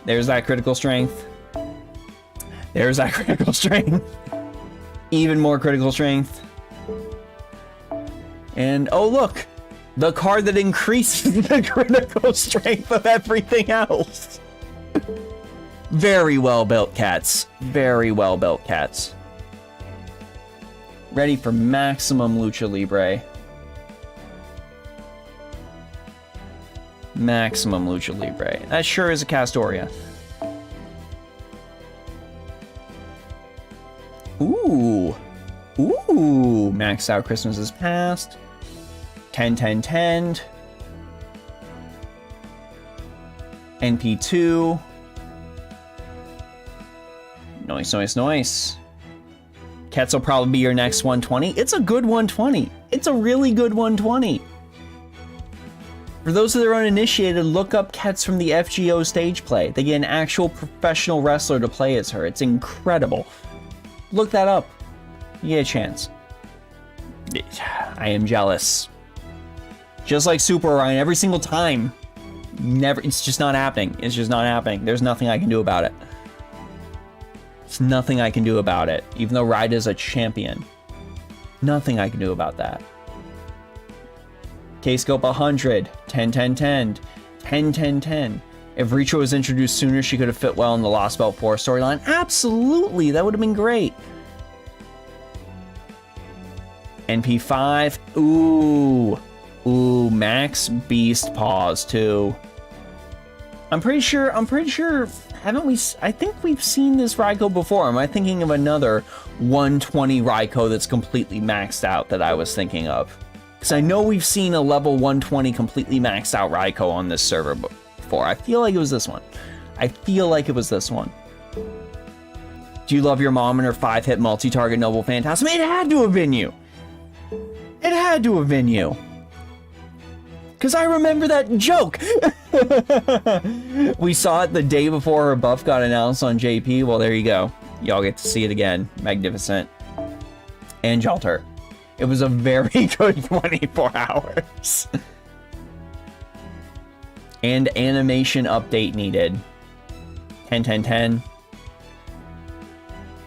There's that critical strength. There's that critical strength. Even more critical strength. And oh look, the card that increases the critical strength of everything else. Very well built cats. Very well built cats. Ready for maximum Lucha Libre. Maximum Lucha Libre. That sure is a Castoria. Ooh. Ooh. Maxed out Christmas is past. 10-10-10. NP2. Nice. Kets will probably be your next 120. It's a good 120. It's a really good 120. For those that are uninitiated, look up Kets from the FGO stage play. They get an actual professional wrestler to play as her. It's incredible. Look that up. You get a chance. I am jealous. Just like Super Orion, every single time. It's just not happening. It's just not happening. There's nothing I can do about it. There's nothing I can do about it. Even though Raida's a champion. Nothing I can do about that. K-Scope 100. 10-10-10. 10-10-10. If Vritra was introduced sooner, she could have fit well in the Lost Belt 4 storyline. Absolutely, that would have been great. NP5. Ooh. Ooh, Max Beast Paws too. I'm pretty sure, haven't we, I think we've seen this Raikou before. Am I thinking of another 120 Raikou that's completely maxed out that I was thinking of? Because I know we've seen a level 120 completely maxed out Raikou on this server before. I feel like it was this one. Do you love your mom and her 5-hit multi-target Noble Phantasm? It had to have been you. It had to have been you. Because I remember that joke. We saw it the day before her buff got announced on JP. Well, there you go. Y'all get to see it again. Magnificent. And Jalter. It was a very good 24 hours. And animation update needed. 10-10-10.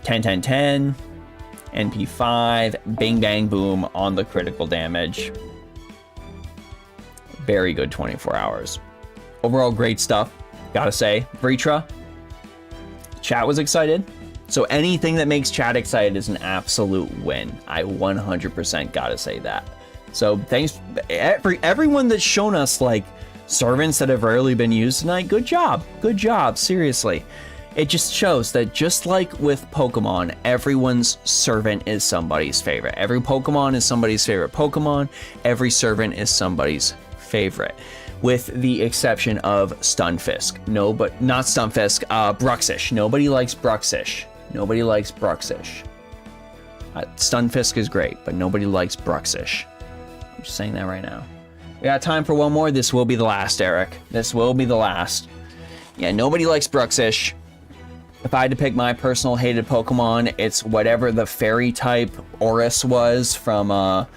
10-10-10. NP5. Bing Bang Boom on the critical damage. Very good 24 hours. Overall, great stuff. Gotta say, Vritra. Chat was excited. So anything that makes chat excited is an absolute win. I 100% gotta say that. So thanks everyone that's shown us like servants that have rarely been used tonight. Good job. Good job. Seriously. It just shows that just like with Pokemon, everyone's servant is somebody's favorite. Every Pokemon is somebody's favorite Pokemon. Every servant is somebody's favorite, with the exception of Stunfisk. No, but not Stunfisk. Bruxish. Nobody likes Bruxish. Nobody likes Bruxish. Stunfisk is great, but nobody likes Bruxish. I'm just saying that right now. We got time for one more. This will be the last, Eric. This will be the last. Yeah, nobody likes Bruxish. If I had to pick my personal hated Pokemon, it's whatever the fairy type Oris was from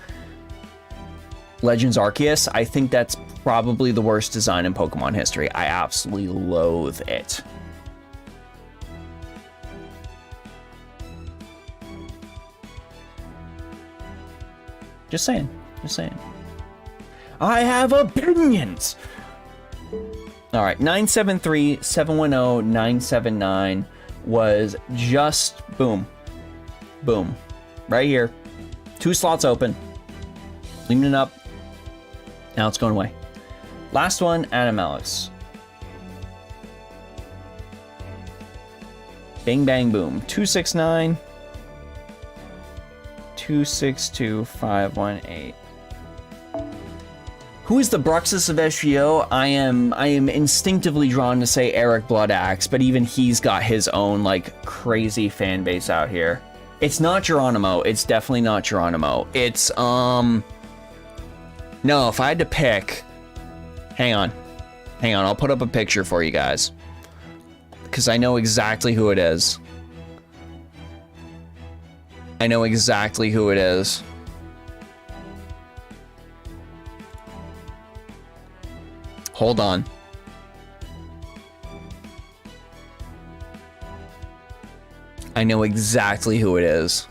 Legends Arceus. I think that's probably the worst design in Pokemon history. I absolutely loathe it. Just saying. Just saying. I have opinions! Alright, 973-710-979 was just boom. Boom. Right here. 2 slots open. Leaving it up. Now it's going away. Last one, Animalix. Bing Bang Boom. 269. 262518. Who is the Bruxus of FGO? I am instinctively drawn to say Eric Bloodaxe, but even he's got his own like crazy fan base out here. It's not Geronimo. It's definitely not Geronimo. It's no, if I had to pick, hang on, I'll put up a picture for you guys, because I know exactly who it is. I know exactly who it is. Hold on. I know exactly who it is.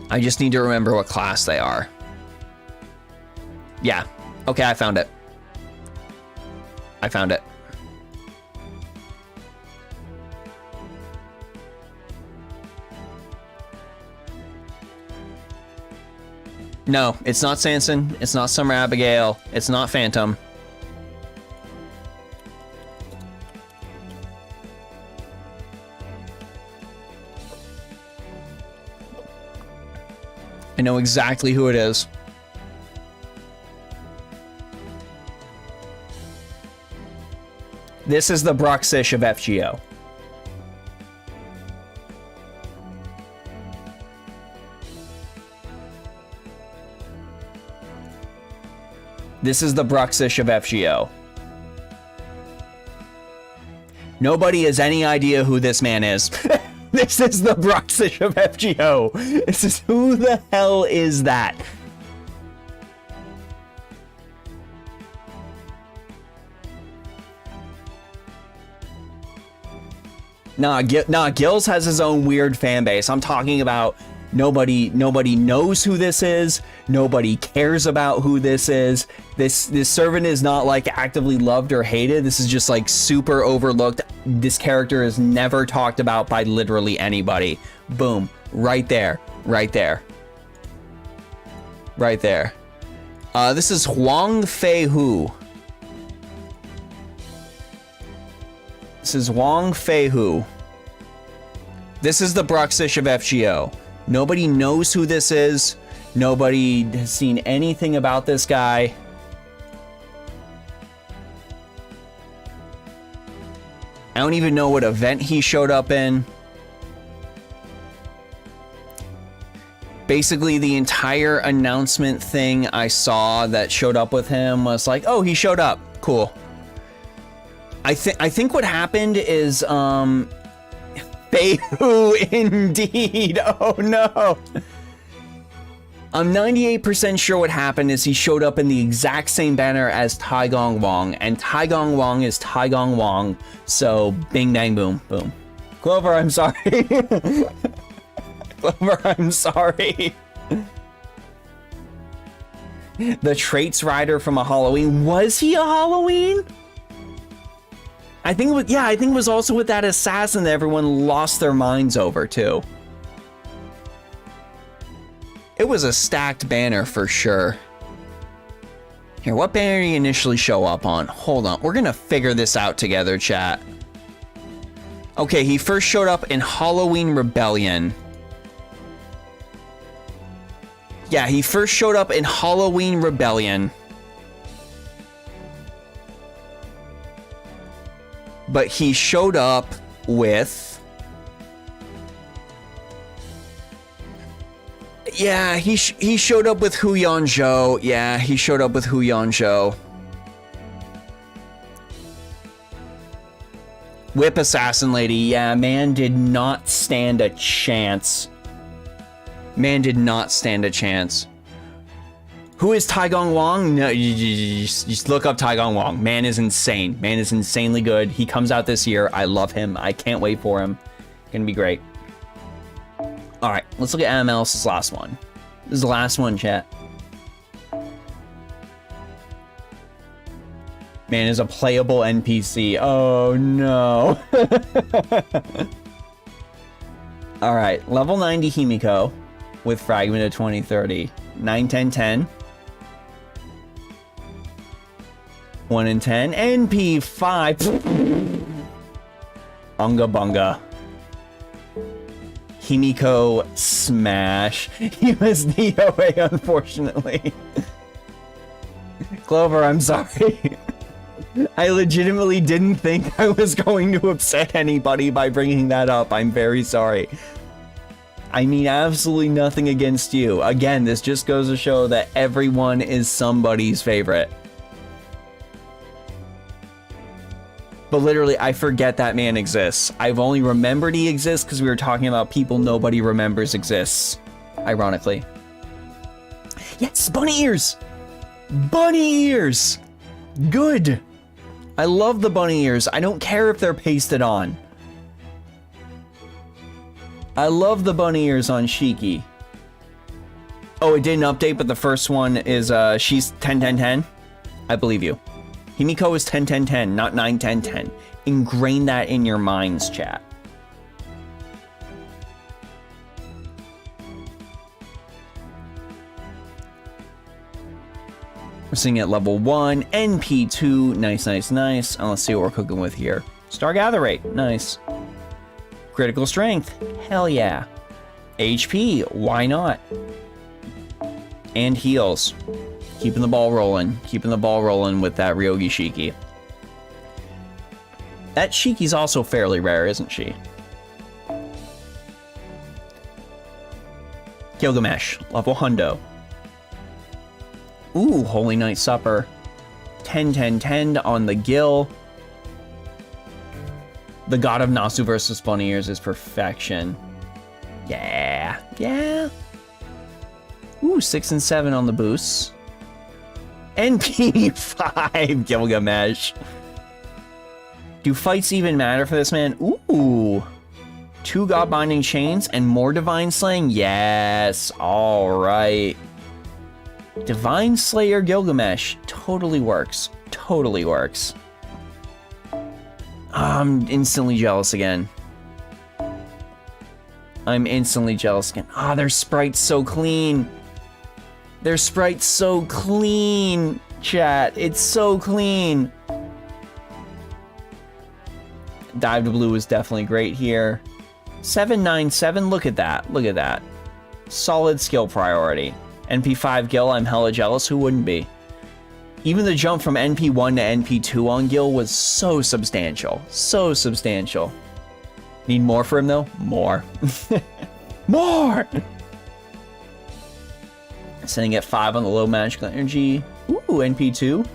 I just need to remember what class they are. Yeah. Okay, I found it. I found it. No, it's not Sanson. It's not Summer Abigail. It's not Phantom. I know exactly who it is. This is the Bruxish of FGO. This is the Bruxish of FGO. Nobody has any idea who this man is. This is the Bruxish of FGO. This is, who the hell is that? Nah, Gills has his own weird fan base. I'm talking about Nobody knows who this is. Nobody cares about who this is. This servant is not like actively loved or hated. This is just like super overlooked. This character is never talked about by literally anybody. Boom. Right there. Right there. Right there. This is Huang Fei Hu. This is Huang Fei Hu. This is the Bruxish of FGO. Nobody knows who this is. Nobody has seen anything about this guy. I don't even know what event he showed up in. Basically, the entire announcement thing I saw that showed up with him was like, oh, he showed up. Cool. I think what happened is, Feihu, indeed. Oh no. I'm 98% sure what happened is he showed up in the exact same banner as Taigong Wang, and Taigong Wang is Taigong Wang, so bing bang boom, boom. Clover, I'm sorry. Clover, I'm sorry. The traits rider from a Halloween. Was he a Halloween? I think it was, yeah, I think it was also with that assassin that everyone lost their minds over too. It was a stacked banner for sure. Here, what banner did he initially show up on? Hold on, we're gonna figure this out together, chat. Okay, he first showed up in Halloween Rebellion. Yeah, he first showed up in Halloween Rebellion. But he showed up with... Yeah, he showed up with Hu Yanzhou. Yeah, he showed up with Hu Yanzhou. Whip Assassin Lady. Yeah, man did not stand a chance. Man did not stand a chance. Who is Taigong Wang? No, you just look up Taigong Wang. Man is insane. Man is insanely good. He comes out this year. I love him. I can't wait for him. Gonna be great. All right, let's look at ML's last one. This is the last one, chat. Man is a playable NPC. Oh no. All right, level 90 Himiko with Fragment of 2030. 9, 10, 10. 1 in 10. NP 5. Unga bunga. Himiko smash. He was DOA, unfortunately. Clover, I'm sorry. I legitimately didn't think I was going to upset anybody by bringing that up. I'm very sorry. I mean absolutely nothing against you. Again, this just goes to show that everyone is somebody's favorite. But literally, I forget that man exists. I've only remembered he exists because we were talking about people nobody remembers exists. Ironically. Yes, bunny ears! Bunny ears! Good! I love the bunny ears. I don't care if they're pasted on. I love the bunny ears on Shiki. Oh, it didn't update, but the first one is, she's 10, 10, 10. I believe you. Himiko is 10, 10, 10, not 9, 10, 10. Ingrain that in your minds, chat. We're seeing at level 1, NP2, nice, nice, nice. And let's see what we're cooking with here. Star Gather Rate, nice. Critical Strength, hell yeah. HP, why not? And heals. Keeping the ball rolling with that Ryogi Shiki. That Shiki's also fairly rare, isn't she? Gilgamesh, level hundo. Ooh, Holy Night Supper. 10, 10, 10 on the Gil. The God of Nasu versus Bunny Ears is perfection. Yeah, yeah. Ooh, 6 and 7 on the boosts. NP5 Gilgamesh. Do fights even matter for this man? Ooh. 2 God Binding Chains and more Divine Slaying? Yes. All right. Divine Slayer Gilgamesh. Totally works. Totally works. I'm instantly jealous again. I'm instantly jealous again. Ah, their sprite's so clean. Their sprite's so clean, chat. It's so clean. Dive to Blue is definitely great here. 797, look at that. Look at that. Solid skill priority. NP5 Gil, I'm hella jealous. Who wouldn't be? Even the jump from NP1 to NP2 on Gil was so substantial. So substantial. Need more for him though? More. More! Sitting at 5 on the low magical energy. Ooh, NP2.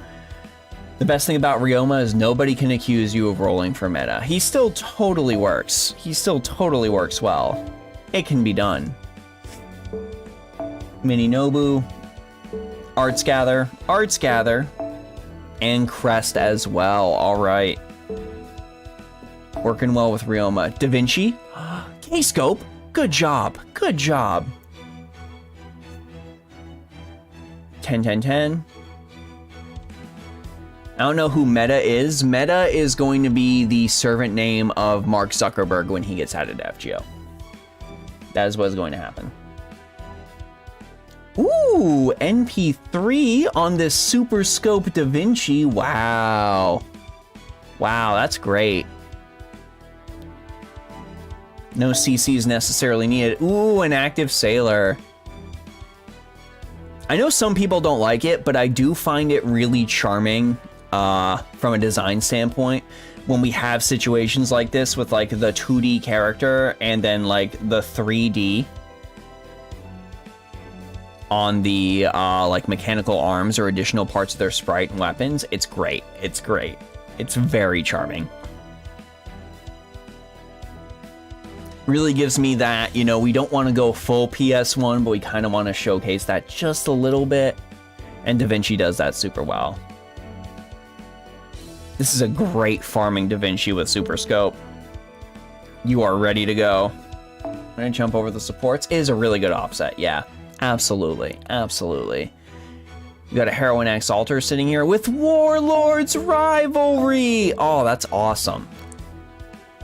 The best thing about Ryoma is nobody can accuse you of rolling for meta. He still totally works. He still totally works well. It can be done. Mini Nobu. Arts Gather, and Crest as well. All right. Working well with Ryoma. Da Vinci, K-Scope, good job, good job. 10, 10, 10. I don't know who Meta is. Meta is going to be the servant name of Mark Zuckerberg when he gets added to FGO. That is what is going to happen. Ooh, NP3 on this Super Scope Da Vinci. Wow. Wow, that's great. No CCs necessarily needed. Ooh, an active sailor. I know some people don't like it, but I do find it really charming from a design standpoint when we have situations like this with like the 2D character and then like the 3D on the like mechanical arms or additional parts of their sprite and weapons. It's great. It's great. It's very charming. Really gives me that, you know, we don't want to go full PS1, but we kind of want to showcase that just a little bit. And Da Vinci does that super well. This is a great farming Da Vinci with Super Scope. You are ready to go. I'm gonna jump over the supports. It is a really good offset, yeah. Absolutely, absolutely. We got a Heroine X Altar sitting here with Warlord's Rivalry. Oh, that's awesome.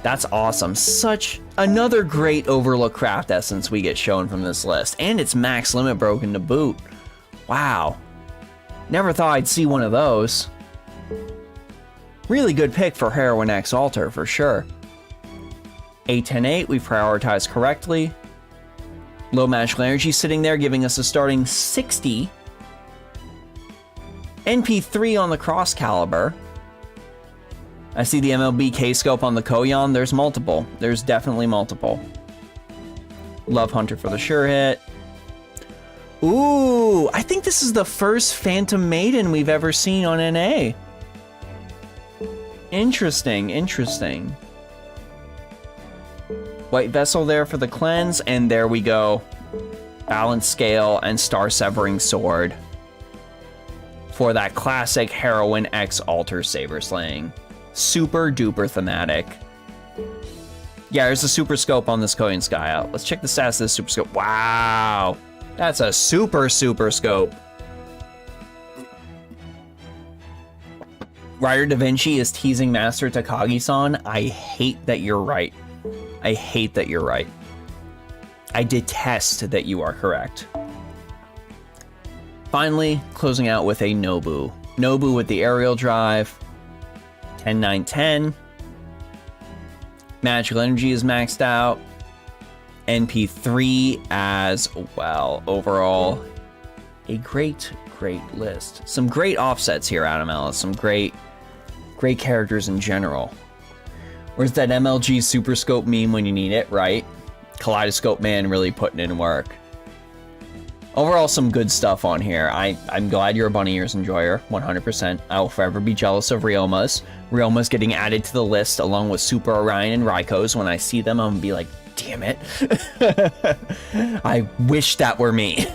That's awesome. Such another great Overlook Craft Essence we get shown from this list. And it's max limit broken to boot. Wow. Never thought I'd see one of those. Really good pick for Heroine X Altar, for sure. 8-10-8, we prioritized correctly. Low magical energy sitting there, giving us a starting 60. NP3 on the Cross Caliber. I see the MLB K-Scope on the Koyan. There's multiple. There's definitely multiple. Love Hunter for the sure hit. Ooh, I think this is the first Phantom Maiden we've ever seen on NA. Interesting, interesting. White Vessel there for the cleanse, and there we go. Balance Scale and Star Severing Sword for that classic Heroine X Altar Saber Slaying. Super duper thematic. Yeah, there's a Super Scope on this Koyan Sky out. Let's check the stats of this Super Scope. Wow, that's a super scope. Rider Da Vinci is teasing Master Takagi-san. I hate that you're right. I hate that you're right. I detest that you are correct. Finally, closing out with a Nobu. Nobu with the aerial drive. 10-9-10. Magical energy is maxed out. NP3 as well. Overall, a great list. Some great offsets here, Adam Ellis. Some great characters in general. Where's that MLG Super Scope meme when you need it, right? Kaleidoscope Man really putting in work. Overall, some good stuff on here. I'm glad you're a Bunny Ears enjoyer, 100%. I will forever be jealous of Ryoma's. Ryoma's getting added to the list along with Super Orion and Raiko's. When I see them, I'm gonna be like, damn it. I wish that were me.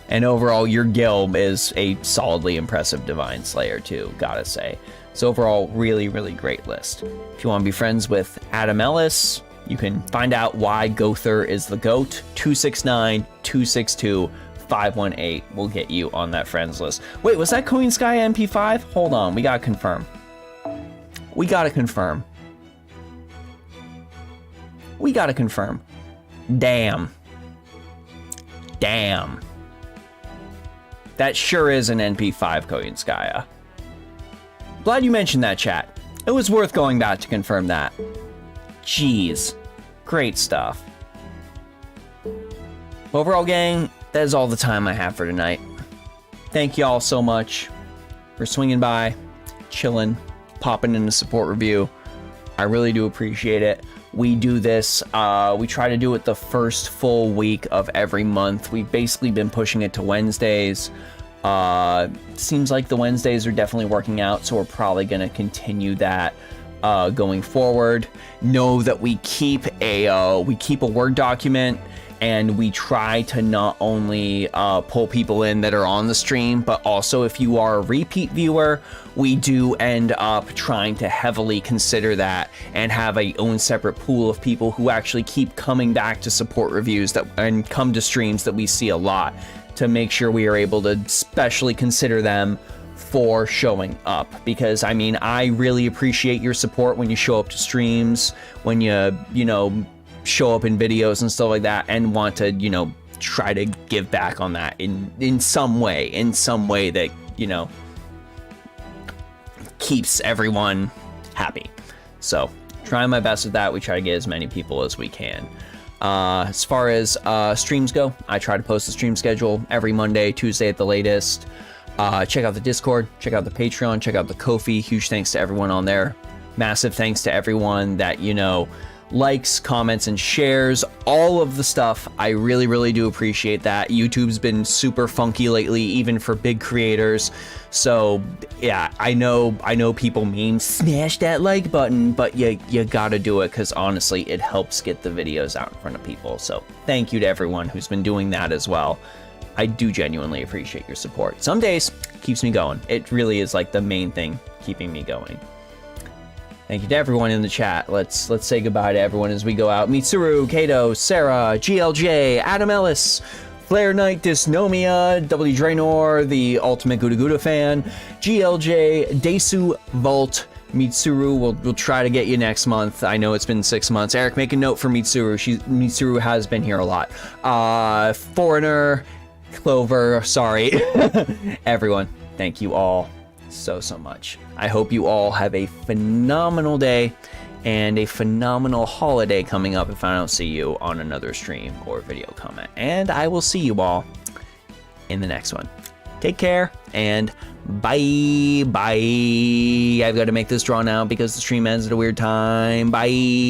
And overall, your Gil is a solidly impressive Divine Slayer too, gotta say. So overall, really great list. If you want to be friends with Adam Ellis, You can find out why Gother is the GOAT. 269-262-518 will get you on that friends list. Wait, was that Korean Sky MP5? Hold on, we gotta confirm. We gotta confirm. Damn. That sure is an NP5 Koyanskaya. Glad you mentioned that, chat. It was worth going back to confirm that. Jeez. Great stuff. Overall, gang, that is all the time I have for tonight. Thank you all so much for swinging by, chilling, popping in a support review. I really do appreciate it. We do this, we try to do it the first full week of every month. We've basically been pushing it to Wednesdays. Seems like the Wednesdays are definitely working out, so we're probably going to continue that going forward. Know that we keep a Word document, and we try to not only pull people in that are on the stream, but also if you are a repeat viewer, we do end up trying to heavily consider that and have a own separate pool of people who actually keep coming back to support reviews and come to streams that we see a lot, to make sure we are able to specially consider them for showing up. Because I mean, I really appreciate your support when you show up to streams, when you show up in videos and stuff like that, and want to, try to give back on that in some way that, keeps everyone happy. So trying my best with that. We try to get as many people as we can. As far as streams go, I try to post the stream schedule every Monday, Tuesday at the latest. Check out the Discord, check out the Patreon, check out the Ko-fi. Huge thanks to everyone on there. Massive thanks to everyone that, likes, comments, and shares, all of the stuff. I really, really do appreciate that. YouTube's been super funky lately, even for big creators. So yeah, I know people mean smash that like button, but you gotta do it, because honestly, it helps get the videos out in front of people. So thank you to everyone who's been doing that as well. I do genuinely appreciate your support. Some days keeps me going. It really is like the main thing keeping me going. Thank you to everyone in the chat. Let's say goodbye to everyone as we go out. Mitsuru, Kato, Sarah, GLJ, Adam Ellis, Flare Knight, Dysnomia, W. Draenor, the Ultimate Guda Guda fan, GLJ, Desu, Volt, Mitsuru. We'll try to get you next month. I know it's been 6 months. Eric, make a note for Mitsuru. Mitsuru has been here a lot. Foreigner, Clover, sorry. Everyone, thank you all so much. I hope you all have a phenomenal day and a phenomenal holiday coming up if I don't see you on another stream or video comment. And I will see you all in the next one. Take care and bye. I've got to make this draw now because the stream ends at a weird time. Bye.